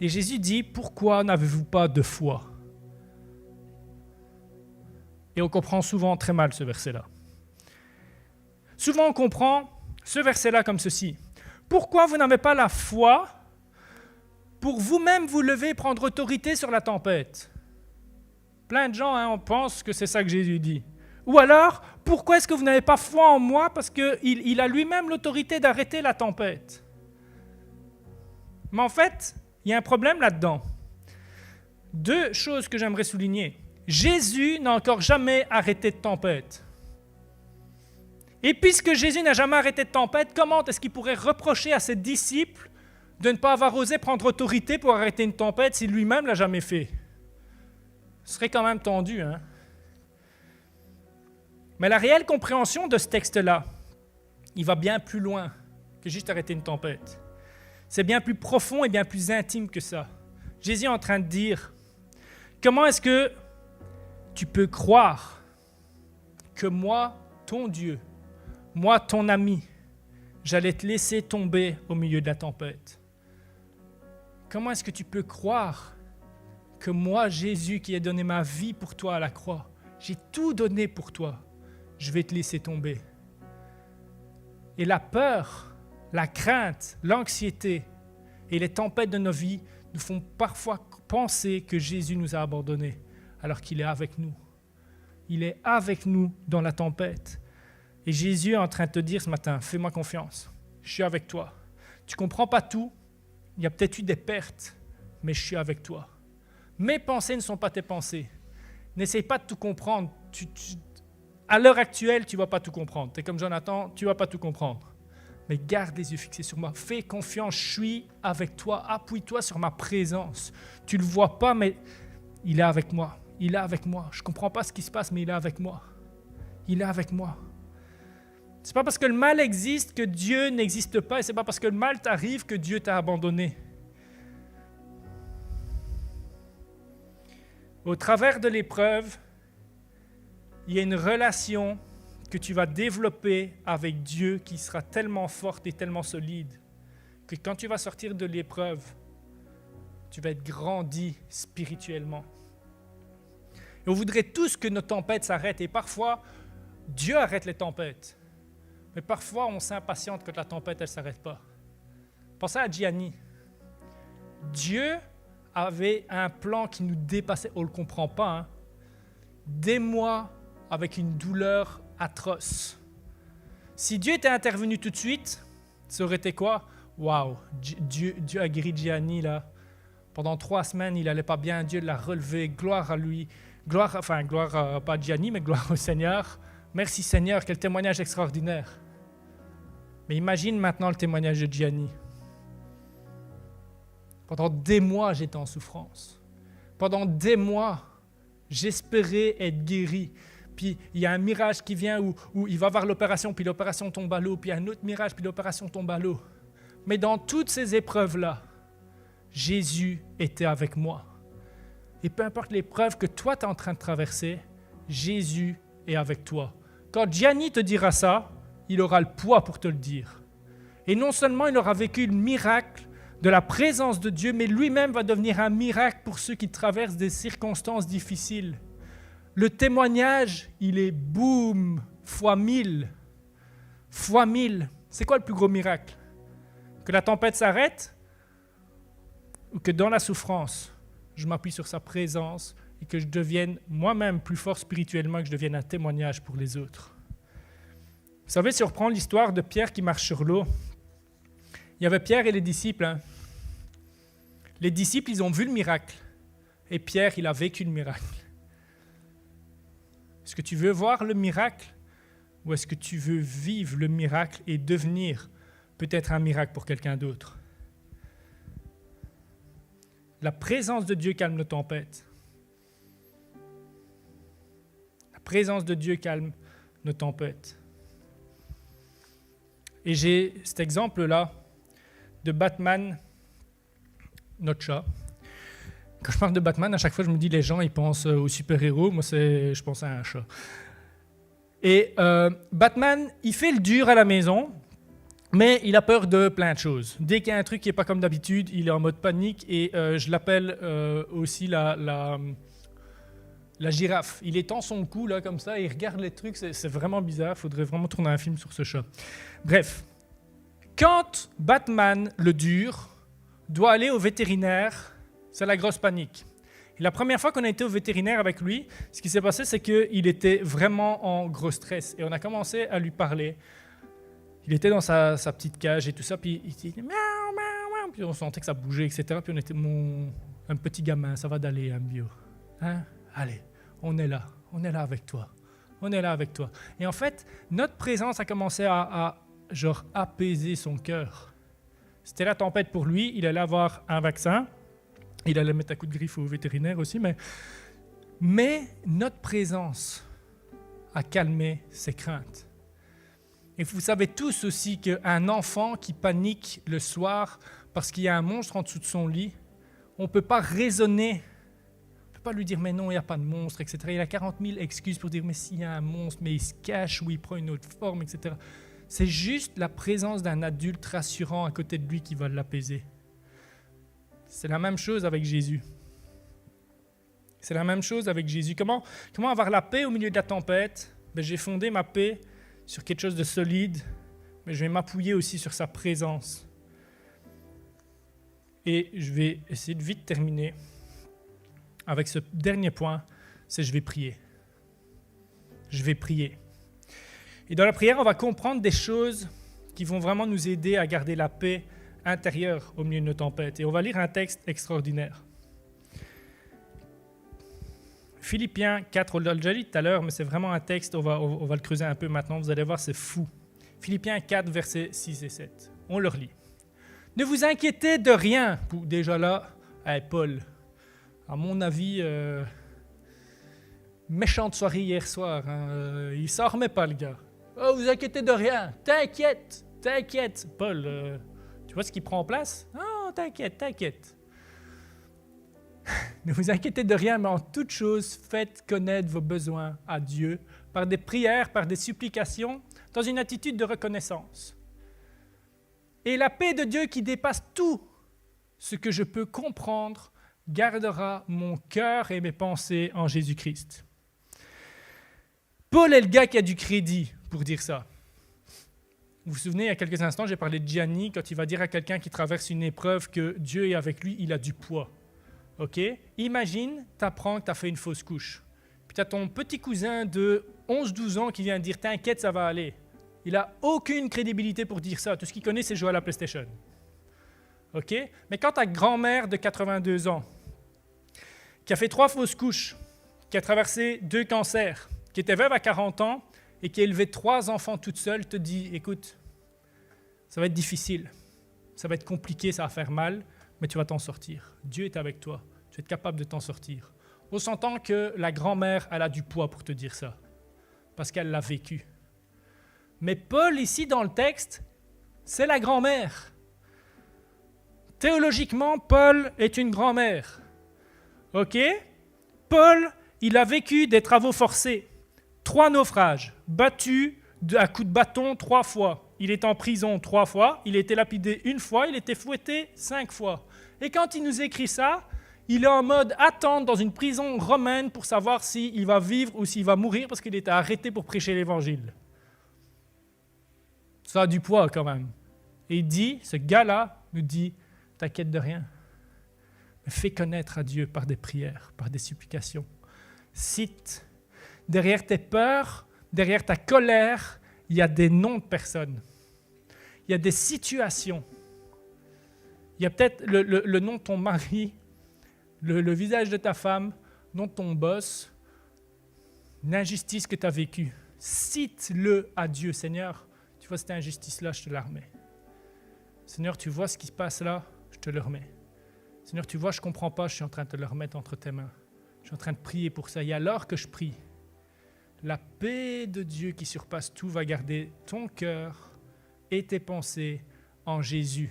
Et Jésus dit, « Pourquoi n'avez-vous pas de foi? » Et on comprend souvent très mal ce verset-là. Souvent, on comprend ce verset-là comme ceci. Pourquoi vous n'avez pas la foi pour vous-même vous lever et prendre autorité sur la tempête? Plein de gens, on pense que c'est ça que Jésus dit. Ou alors, pourquoi est-ce que vous n'avez pas foi en moi parce qu'il a lui-même l'autorité d'arrêter la tempête? Mais en fait, il y a un problème là-dedans. Deux choses que j'aimerais souligner. Jésus n'a encore jamais arrêté de tempête. Et puisque Jésus n'a jamais arrêté de tempête, comment est-ce qu'il pourrait reprocher à ses disciples de ne pas avoir osé prendre autorité pour arrêter une tempête si lui-même ne l'a jamais fait? Ce serait quand même tendu, hein? Mais la réelle compréhension de ce texte-là, il va bien plus loin que juste arrêter une tempête. C'est bien plus profond et bien plus intime que ça. Jésus est en train de dire, comment est-ce que tu peux croire que moi, ton Dieu, moi, ton ami, j'allais te laisser tomber au milieu de la tempête? Comment est-ce que tu peux croire que moi, Jésus, qui ai donné ma vie pour toi à la croix, j'ai tout donné pour toi, je vais te laisser tomber? Et la peur, la crainte, l'anxiété et les tempêtes de nos vies nous font parfois penser que Jésus nous a abandonnés, alors qu'il est avec nous. Il est avec nous dans la tempête. Et Jésus est en train de te dire ce matin, fais-moi confiance, je suis avec toi. Tu ne comprends pas tout, il y a peut-être eu des pertes, mais je suis avec toi. Mes pensées ne sont pas tes pensées. N'essaye pas de tout comprendre. À l'heure actuelle, tu ne vas pas tout comprendre. Tu es comme Jonathan, tu ne vas pas tout comprendre. Mais garde les yeux fixés sur moi. Fais confiance, je suis avec toi. Appuie-toi sur ma présence. Tu ne le vois pas, mais il est avec moi. Il est avec moi. Je ne comprends pas ce qui se passe, mais il est avec moi. Il est avec moi. Ce n'est pas parce que le mal existe que Dieu n'existe pas, et ce n'est pas parce que le mal t'arrive que Dieu t'a abandonné. Au travers de l'épreuve, il y a une relation que tu vas développer avec Dieu qui sera tellement forte et tellement solide que quand tu vas sortir de l'épreuve, tu vas être grandi spirituellement. Et on voudrait tous que nos tempêtes s'arrêtent, et parfois, Dieu arrête les tempêtes. Mais parfois, on s'impatiente quand la tempête, elle ne s'arrête pas. Pensez à Gianni. Dieu avait un plan qui nous dépassait. On ne le comprend pas. Hein. Des mois avec une douleur atroce. Si Dieu était intervenu tout de suite, ça aurait été quoi? Waouh, Dieu a guéri Gianni là. Pendant 3 semaines, il n'allait pas bien. Dieu l'a relevé. Gloire à lui. Gloire pas à Gianni, mais gloire au Seigneur. Merci Seigneur, quel témoignage extraordinaire. Mais imagine maintenant le témoignage de Gianni. Pendant des mois, j'étais en souffrance. Pendant des mois, j'espérais être guéri. Puis il y a un mirage qui vient où il va voir l'opération, puis l'opération tombe à l'eau, puis il y a un autre mirage, puis l'opération tombe à l'eau. Mais dans toutes ces épreuves-là, Jésus était avec moi. Et peu importe l'épreuve que toi, tu es en train de traverser, Jésus est avec toi. Quand Gianni te dira ça, il aura le poids pour te le dire. Et non seulement il aura vécu le miracle de la présence de Dieu, mais lui-même va devenir un miracle pour ceux qui traversent des circonstances difficiles. Le témoignage, il est boum, fois 1000. Fois 1000. C'est quoi le plus gros miracle? Que la tempête s'arrête? Ou que dans la souffrance, je m'appuie sur sa présence et que je devienne moi-même plus fort spirituellement, que je devienne un témoignage pour les autres. Vous savez, si on reprend l'histoire de Pierre qui marche sur l'eau, il y avait Pierre et les disciples. Hein. Les disciples, ils ont vu le miracle. Et Pierre, il a vécu le miracle. Est-ce que tu veux voir le miracle? Ou est-ce que tu veux vivre le miracle et devenir peut-être un miracle pour quelqu'un d'autre? La présence de Dieu calme nos tempêtes. La présence de Dieu calme nos tempêtes. Et j'ai cet exemple-là de Batman, notre chat. Quand je parle de Batman, à chaque fois, je me dis, les gens, ils pensent aux super-héros. Moi, je pense à un chat. Et Batman, il fait le dur à la maison, mais il a peur de plein de choses. Dès qu'il y a un truc qui n'est pas comme d'habitude, il est en mode panique. Et je l'appelle aussi la girafe. Il étend son cou là comme ça et il regarde les trucs. C'est vraiment bizarre. Il faudrait vraiment tourner un film sur ce chat. Bref, quand Batman, le dur, doit aller au vétérinaire, c'est la grosse panique. Et la première fois qu'on a été au vétérinaire avec lui, ce qui s'est passé, c'est qu'il était vraiment en gros stress. Et on a commencé à lui parler. Il était dans sa petite cage et tout ça, puis il dit « miaou, miaou, miaou ». Puis on sentait que ça bougeait, etc. Puis on était un petit gamin, ça va d'aller, un bio. Hein? Allez, on est là avec toi. On est là avec toi. Et en fait, notre présence a commencé à apaiser son cœur. C'était la tempête pour lui, il allait avoir un vaccin, il allait mettre un coup de griffe au vétérinaire aussi, mais notre présence a calmé ses craintes. Et vous savez tous aussi qu'un enfant qui panique le soir parce qu'il y a un monstre en dessous de son lit, on ne peut pas raisonner. On ne peut pas lui dire « mais non, il n'y a pas de monstre », etc. Il a 40 000 excuses pour dire « mais s'il y a un monstre, mais il se cache ou il prend une autre forme, etc. » C'est juste la présence d'un adulte rassurant à côté de lui qui va l'apaiser. C'est la même chose avec Jésus. C'est la même chose avec Jésus. Comment avoir la paix au milieu de la tempête? J'ai fondé ma paix sur quelque chose de solide, mais je vais m'appuyer aussi sur sa présence. Et je vais essayer de vite terminer avec ce dernier point, c'est je vais prier. Je vais prier. Et dans la prière, on va comprendre des choses qui vont vraiment nous aider à garder la paix intérieure au milieu de nos tempêtes. Et on va lire un texte extraordinaire. Philippiens 4, on l'a déjà lu tout à l'heure, mais c'est vraiment un texte, on va le creuser un peu maintenant, vous allez voir, c'est fou. Philippiens 4, versets 6 et 7. On le relit. Ne vous inquiétez de rien. Déjà là, Paul, à mon avis, Méchante soirée hier soir. Hein. Il s'en remet pas, le gars. Oh, vous inquiétez de rien. T'inquiète. Paul, tu vois ce qui prend en place? Non, t'inquiète. Ne vous inquiétez de rien, mais en toute chose, faites connaître vos besoins à Dieu par des prières, par des supplications, dans une attitude de reconnaissance. Et la paix de Dieu qui dépasse tout ce que je peux comprendre gardera mon cœur et mes pensées en Jésus-Christ. Paul est le gars qui a du crédit pour dire ça. Vous vous souvenez, il y a quelques instants, j'ai parlé de Gianni, quand il va dire à quelqu'un qui traverse une épreuve que Dieu est avec lui, il a du poids. Ok? Imagine, tu apprends que tu as fait une fausse couche. Puis tu as ton petit cousin de 11-12 ans qui vient dire « T'inquiète, ça va aller ». Il n'a aucune crédibilité pour dire ça. Tout ce qu'il connaît, c'est jouer à la PlayStation. Ok? Mais quand ta grand-mère de 82 ans, qui a fait 3 fausses couches, qui a traversé 2 cancers, qui était veuve à 40 ans et qui a élevé 3 enfants toute seule, te dit « Écoute, ça va être difficile, ça va être compliqué, ça va faire mal, mais tu vas t'en sortir. Dieu est avec toi, tu vas être capable de t'en sortir. » On s'entend que la grand-mère, elle a du poids pour te dire ça, parce qu'elle l'a vécu. Mais Paul, ici dans le texte, c'est la grand-mère. Théologiquement, Paul est une grand-mère. Ok? Paul, il a vécu des travaux forcés. 3 naufrages, battu à coups de bâton 3 fois. Il est en prison 3 fois, il a été lapidé 1 fois, il a été fouetté 5 fois. Et quand il nous écrit ça, il est en mode attente dans une prison romaine pour savoir s'il va vivre ou s'il va mourir parce qu'il était arrêté pour prêcher l'évangile. Ça a du poids quand même. Et il dit, ce gars-là nous dit, t'inquiète de rien, mais fais connaître à Dieu par des prières, par des supplications. Cite, derrière tes peurs, derrière ta colère, il y a des noms de personnes. Il y a des situations. Il y a peut-être le nom de ton mari, le visage de ta femme, le nom de ton boss, une injustice que tu as vécue. Cite-le à Dieu, Seigneur. Tu vois cette injustice-là, je te la remets. Seigneur, tu vois ce qui se passe là, je te le remets. Seigneur, tu vois, je ne comprends pas, je suis en train de te le remettre entre tes mains. Je suis en train de prier pour ça. Et alors que je prie, la paix de Dieu qui surpasse tout va garder ton cœur et tes pensées en Jésus.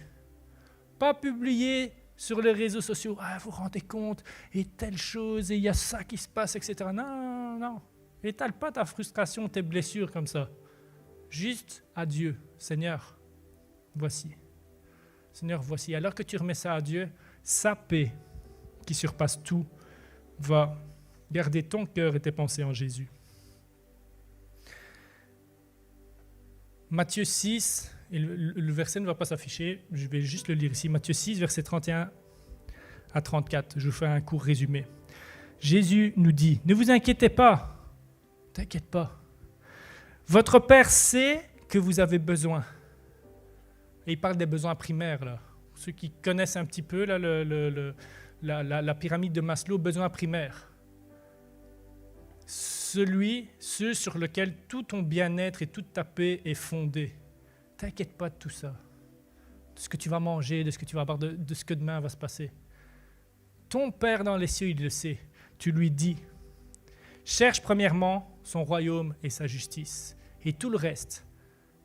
Pas publier sur les réseaux sociaux, ah, vous vous rendez compte, et telle chose, et il y a ça qui se passe, etc. Non. Étale pas ta frustration, tes blessures comme ça. Juste à Dieu. Seigneur, voici. Seigneur, voici. Alors que tu remets ça à Dieu, sa paix qui surpasse tout va garder ton cœur et tes pensées en Jésus. Matthieu 6, et le verset ne va pas s'afficher, je vais juste le lire ici. Matthieu 6, verset 31 à 34. Je vous fais un court résumé. Jésus nous dit, ne vous inquiétez pas, t'inquiète pas. Votre Père sait que vous avez besoin. Et il parle des besoins primaires, là. Ceux qui connaissent un petit peu là, la pyramide de Maslow, besoins primaires. Ceux sur lesquels tout ton bien-être et toute ta paix est fondée. T'inquiète pas de tout ça. De ce que tu vas manger, de ce que tu vas avoir, de ce que demain va se passer. Ton Père dans les cieux, il le sait. Tu lui dis, cherche premièrement son royaume et sa justice. Et tout le reste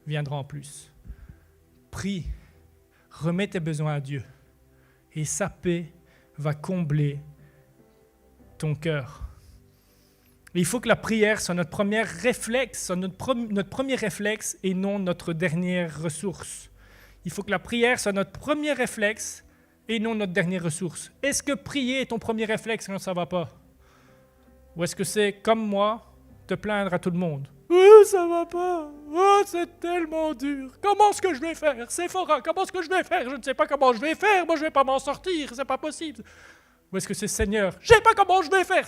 viendra en plus. Prie, remets tes besoins à Dieu. Et sa paix va combler ton cœur. Il faut que la prière soit notre premier réflexe, soit notre premier réflexe et non notre dernière ressource. Il faut que la prière soit notre premier réflexe et non notre dernière ressource. Est-ce que prier est ton premier réflexe quand ça ne va pas? Ou est-ce que c'est, comme moi, te plaindre à tout le monde? Oh, ça va pas. Oh, c'est tellement dur. Comment est-ce que je vais faire? Sephora, comment est-ce que je vais faire? Je ne sais pas comment je vais faire. Moi, je ne vais pas m'en sortir. C'est pas possible. Ou est-ce que c'est Seigneur? Je ne sais pas comment je vais faire.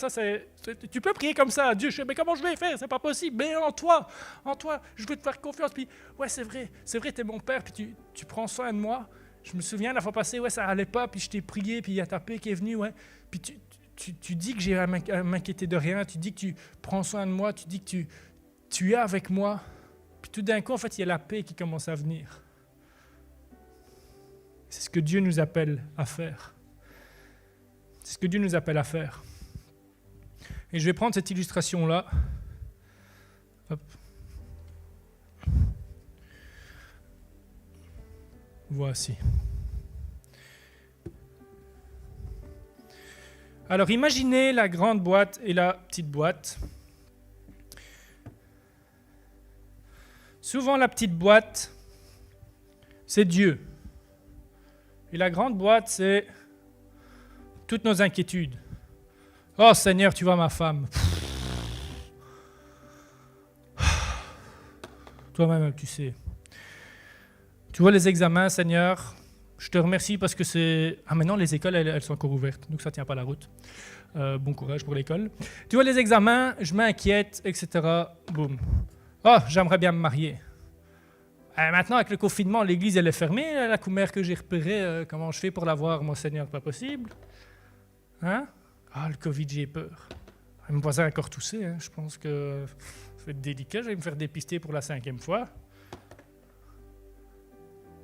Tu peux prier comme ça à Dieu. Je sais, mais comment je vais faire? C'est pas possible. Mais en toi, je veux te faire confiance. Puis, ouais, c'est vrai, t'es mon Père. Puis tu prends soin de moi. Je me souviens la fois passée, ouais, ça allait pas. Puis je t'ai prié. Puis il y a ta paix qui est venue, ouais. Puis tu dis que j'ai à m'inquiéter de rien. Tu dis que tu prends soin de moi. Tu dis que tu es avec moi. Puis tout d'un coup, en fait, il y a la paix qui commence à venir. C'est ce que Dieu nous appelle à faire. C'est ce que Dieu nous appelle à faire. Et je vais prendre cette illustration-là. Hop. Voici. Alors imaginez la grande boîte et la petite boîte. Souvent la petite boîte, c'est Dieu. Et la grande boîte, c'est toutes nos inquiétudes. Oh Seigneur, tu vois ma femme. Toi-même, tu sais. Tu vois les examens, Seigneur. Je te remercie parce que c'est... Ah, maintenant, les écoles, elles sont encore ouvertes, donc ça ne tient pas la route. Bon courage pour l'école. Tu vois les examens, je m'inquiète, etc. Boum. Oh, j'aimerais bien me marier. Maintenant, avec le confinement, l'église, elle est fermée. La coumère que j'ai repérée, comment je fais pour la voir, mon Seigneur, pas possible. Hein? Ah, le Covid, j'ai peur. Mon voisin a encore toussé. Hein. Je pense que ça va être délicat. Je vais me faire dépister pour la 5e fois.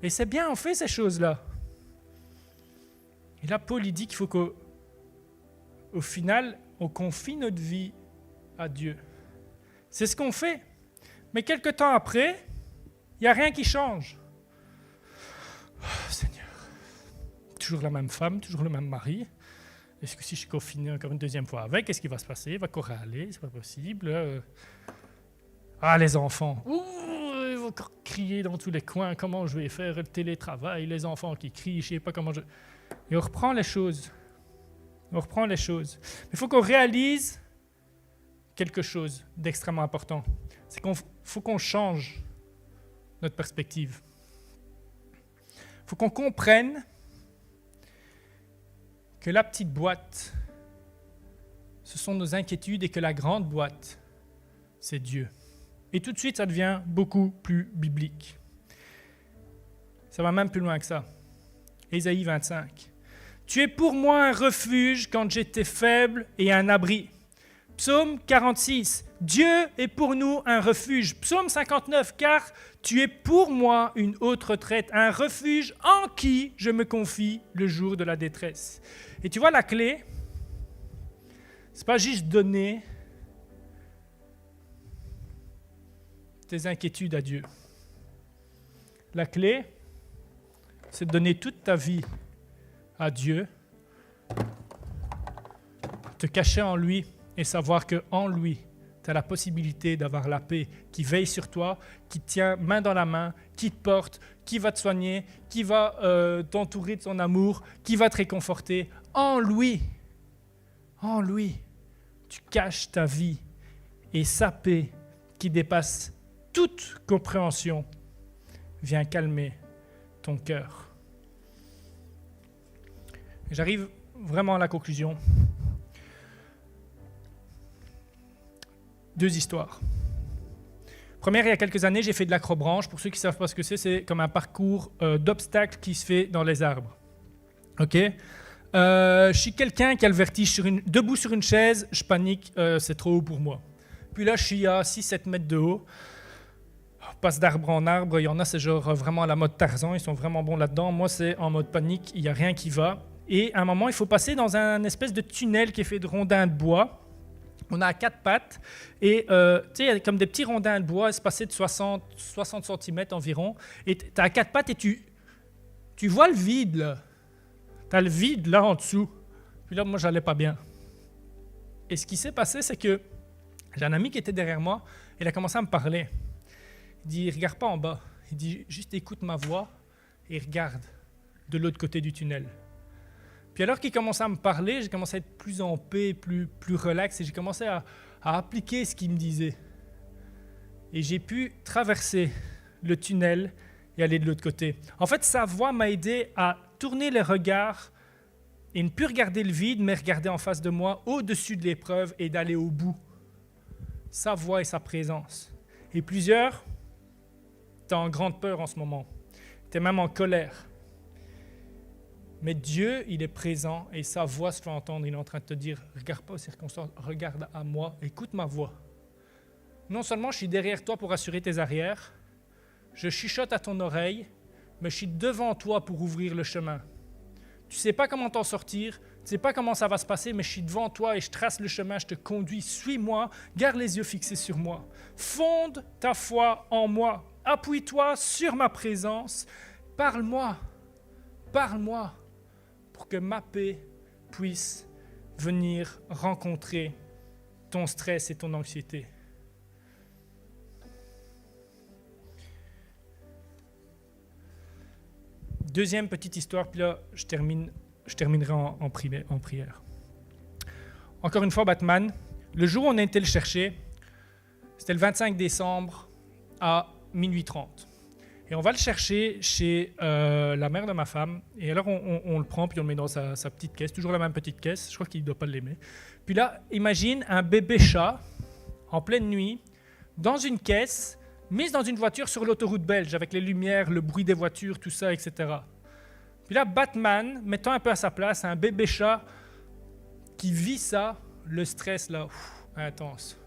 Et c'est bien, on fait ces choses-là. Et là, Paul, il dit qu'il faut qu'au final, on confie notre vie à Dieu. C'est ce qu'on fait. Mais quelque temps après, il n'y a rien qui change. Oh, Seigneur. Toujours la même femme, toujours le même mari. Est-ce que si je suis confiné encore une 2e fois avec, qu'est-ce qui va se passer? Il va encore râler, c'est pas possible. Ah, les enfants. Ouh, ils vont encore crier dans tous les coins. Comment je vais faire le télétravail? Les enfants qui crient, je ne sais pas comment je... Et on reprend les choses. On reprend les choses. Mais il faut qu'on réalise quelque chose d'extrêmement important. C'est qu'il faut qu'on change notre perspective. Il faut qu'on comprenne que la petite boîte, ce sont nos inquiétudes et que la grande boîte, c'est Dieu. Et tout de suite, ça devient beaucoup plus biblique. Ça va même plus loin que ça. Ésaïe 25. Tu es pour moi un refuge quand j'étais faible et un abri. Psaume 46. Dieu est pour nous un refuge. Psaume 59. Car tu es pour moi une haute retraite, un refuge en qui je me confie le jour de la détresse. Et tu vois, la clé, c'est pas juste donner tes inquiétudes à Dieu. La clé, c'est de donner toute ta vie à Dieu, te cacher en lui et savoir qu'en lui, tu as la possibilité d'avoir la paix qui veille sur toi, qui te tient main dans la main, qui te porte, qui va te soigner, qui va t'entourer de son amour, qui va te réconforter. En lui, tu caches ta vie et sa paix qui dépasse toute compréhension vient calmer ton cœur. J'arrive vraiment à la conclusion. 2 histoires. Première, il y a quelques années, j'ai fait de l'acrobranche. Pour ceux qui ne savent pas ce que c'est comme un parcours d'obstacles qui se fait dans les arbres. Ok. Je suis quelqu'un qui a le vertige debout sur une chaise, je panique, c'est trop haut pour moi. Puis là, je suis à 6-7 mètres de haut. On passe d'arbre en arbre, il y en a, c'est genre vraiment à la mode Tarzan, ils sont vraiment bons là-dedans. Moi, c'est en mode panique, il n'y a rien qui va. Et à un moment, il faut passer dans un espèce de tunnel qui est fait de rondins de bois. On a 4 pattes et il y a comme des petits rondins de bois espacés de 60 cm environ. Et tu as 4 pattes et tu vois le vide là. Tu as le vide là en dessous. Puis là, moi, j'allais pas bien. Et ce qui s'est passé, c'est que j'ai un ami qui était derrière moi. Il a commencé à me parler. Il dit, regarde pas en bas. Il dit, juste écoute ma voix et regarde de l'autre côté du tunnel. Puis alors qu'il commençait à me parler, j'ai commencé à être plus en paix, plus relax, et j'ai commencé à appliquer ce qu'il me disait. Et j'ai pu traverser le tunnel et aller de l'autre côté. En fait, sa voix m'a aidé à tourner les regards et ne plus regarder le vide, mais regarder en face de moi, au-dessus de l'épreuve, et d'aller au bout. Sa voix et sa présence. Et plusieurs, tu es en grande peur en ce moment. Tu es même en colère. Mais Dieu, il est présent et sa voix se fait entendre. Il est en train de te dire, regarde pas aux circonstances, regarde à moi, écoute ma voix. Non seulement je suis derrière toi pour assurer tes arrières, je chuchote à ton oreille, mais je suis devant toi pour ouvrir le chemin. Tu ne sais pas comment t'en sortir, tu ne ne sais pas comment ça va se passer, mais je suis devant toi et je trace le chemin, je te conduis, suis-moi, garde les yeux fixés sur moi. Fonde ta foi en moi, appuie-toi sur ma présence, parle-moi, pour que ma paix puisse venir rencontrer ton stress et ton anxiété. Deuxième petite histoire, puis là, je terminerai en prière. Encore une fois, Batman, le jour où on a été le chercher, c'était le 25 décembre à minuit 30. Et on va le chercher chez la mère de ma femme. Et alors, on le prend, puis on le met dans sa petite caisse, toujours la même petite caisse. Je crois qu'il ne doit pas l'aimer. Puis là, imagine un bébé chat, en pleine nuit, dans une caisse, mise dans une voiture sur l'autoroute belge, avec les lumières, le bruit des voitures, tout ça, etc. Puis là, Batman, mettant un peu à sa place, un bébé chat qui vit ça, le stress là, intense.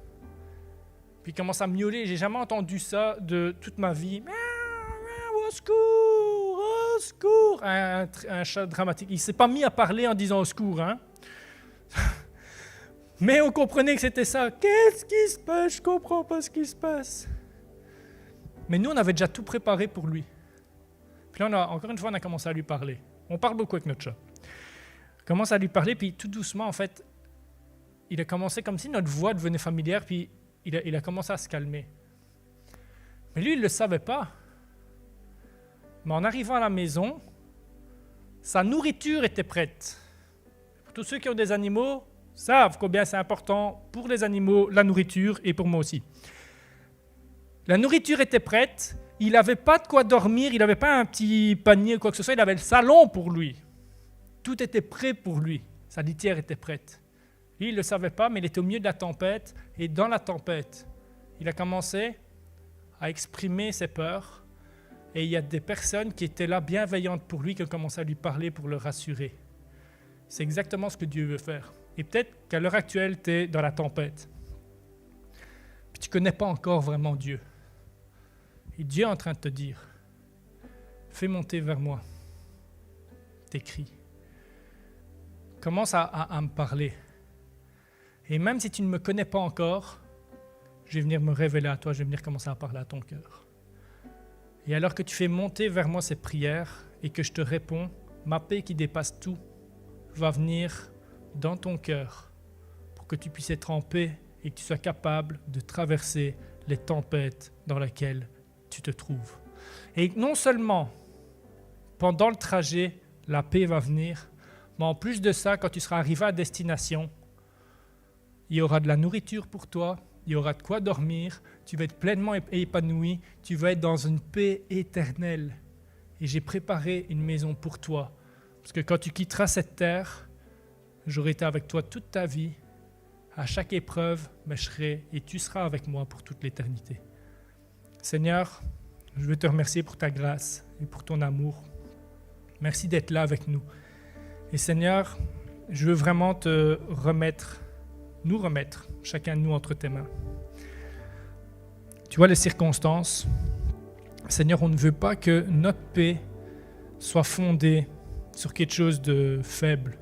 Puis il commence à miauler. J'ai jamais entendu ça de toute ma vie. Au secours, au secours. Un chat dramatique. Il ne s'est pas mis à parler en disant au secours, hein. Mais on comprenait que c'était ça. Qu'est-ce qui se passe? Je comprends pas ce qui se passe. Mais nous, on avait déjà tout préparé pour lui. Puis là, encore une fois, on a commencé à lui parler. On parle beaucoup avec notre chat. On commence à lui parler, puis tout doucement, en fait, il a commencé comme si notre voix devenait familière, puis il a commencé à se calmer. Mais lui, il ne le savait pas. Mais en arrivant à la maison, sa nourriture était prête. Pour tous ceux qui ont des animaux, savent combien c'est important pour les animaux, la nourriture, et pour moi aussi. La nourriture était prête, il n'avait pas de quoi dormir, il n'avait pas un petit panier ou quoi que ce soit, il avait le salon pour lui. Tout était prêt pour lui, sa litière était prête. Lui, il ne le savait pas, mais il était au milieu de la tempête, et dans la tempête, il a commencé à exprimer ses peurs, et il y a des personnes qui étaient là, bienveillantes pour lui, qui ont commencé à lui parler pour le rassurer. C'est exactement ce que Dieu veut faire. Et peut-être qu'à l'heure actuelle, tu es dans la tempête. Puis tu ne connais pas encore vraiment Dieu. Et Dieu est en train de te dire, fais monter vers moi tes cris. Commence à me parler. Et même si tu ne me connais pas encore, je vais venir me révéler à toi, je vais venir commencer à parler à ton cœur. Et alors que tu fais monter vers moi ces prières et que je te réponds, ma paix qui dépasse tout va venir dans ton cœur pour que tu puisses être en paix et que tu sois capable de traverser les tempêtes dans lesquelles tu te trouves. Et non seulement pendant le trajet, la paix va venir, mais en plus de ça, quand tu seras arrivé à destination, il y aura de la nourriture pour toi, il y aura de quoi dormir, tu vas être pleinement épanoui, tu vas être dans une paix éternelle. Et j'ai préparé une maison pour toi. Parce que quand tu quitteras cette terre, j'aurai été avec toi toute ta vie. À chaque épreuve, mais je serai et tu seras avec moi pour toute l'éternité. Seigneur, je veux te remercier pour ta grâce et pour ton amour. Merci d'être là avec nous. Et Seigneur, je veux vraiment nous remettre, chacun de nous entre tes mains. Tu vois les circonstances. Seigneur, on ne veut pas que notre paix soit fondée sur quelque chose de faible.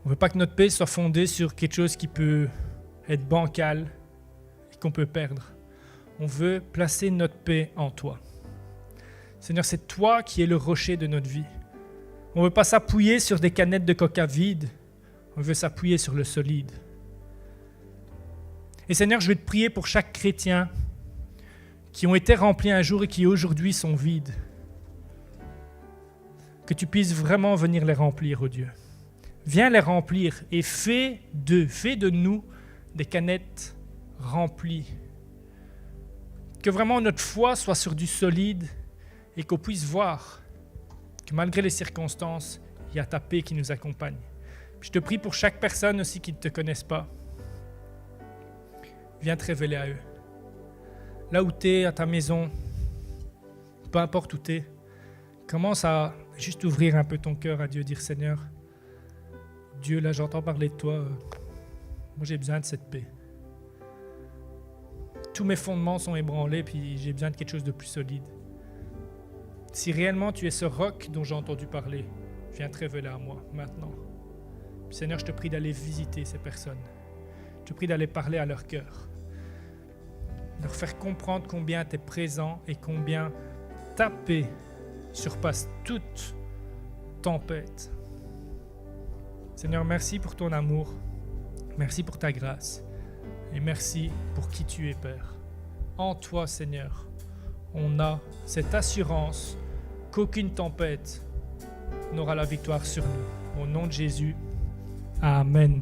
On ne veut pas que notre paix soit fondée sur quelque chose qui peut être bancal et qu'on peut perdre. On veut placer notre paix en toi. Seigneur, c'est toi qui es le rocher de notre vie. On ne veut pas s'appuyer sur des canettes de coca vides. On veut s'appuyer sur le solide. Et Seigneur, je vais te prier pour chaque chrétien qui ont été remplis un jour et qui aujourd'hui sont vides. Que tu puisses vraiment venir les remplir, oh Dieu. Viens les remplir et fais de nous des canettes remplies. Que vraiment notre foi soit sur du solide et qu'on puisse voir que malgré les circonstances, il y a ta paix qui nous accompagne. Je te prie pour chaque personne aussi qui ne te connaisse pas. Viens te révéler à eux. Là où tu es, à ta maison, peu importe où tu es, commence à juste ouvrir un peu ton cœur à Dieu, dire Seigneur, Dieu, là j'entends parler de toi, moi j'ai besoin de cette paix. Tous mes fondements sont ébranlés, puis j'ai besoin de quelque chose de plus solide. Si réellement tu es ce roc dont j'ai entendu parler, viens te révéler à moi maintenant. Seigneur, je te prie d'aller visiter ces personnes. Je te prie d'aller parler à leur cœur. De leur faire comprendre combien tu es présent et combien ta paix surpasse toute tempête. Seigneur, merci pour ton amour. Merci pour ta grâce. Et merci pour qui tu es, Père. En toi, Seigneur, on a cette assurance qu'aucune tempête n'aura la victoire sur nous. Au nom de Jésus, Amen.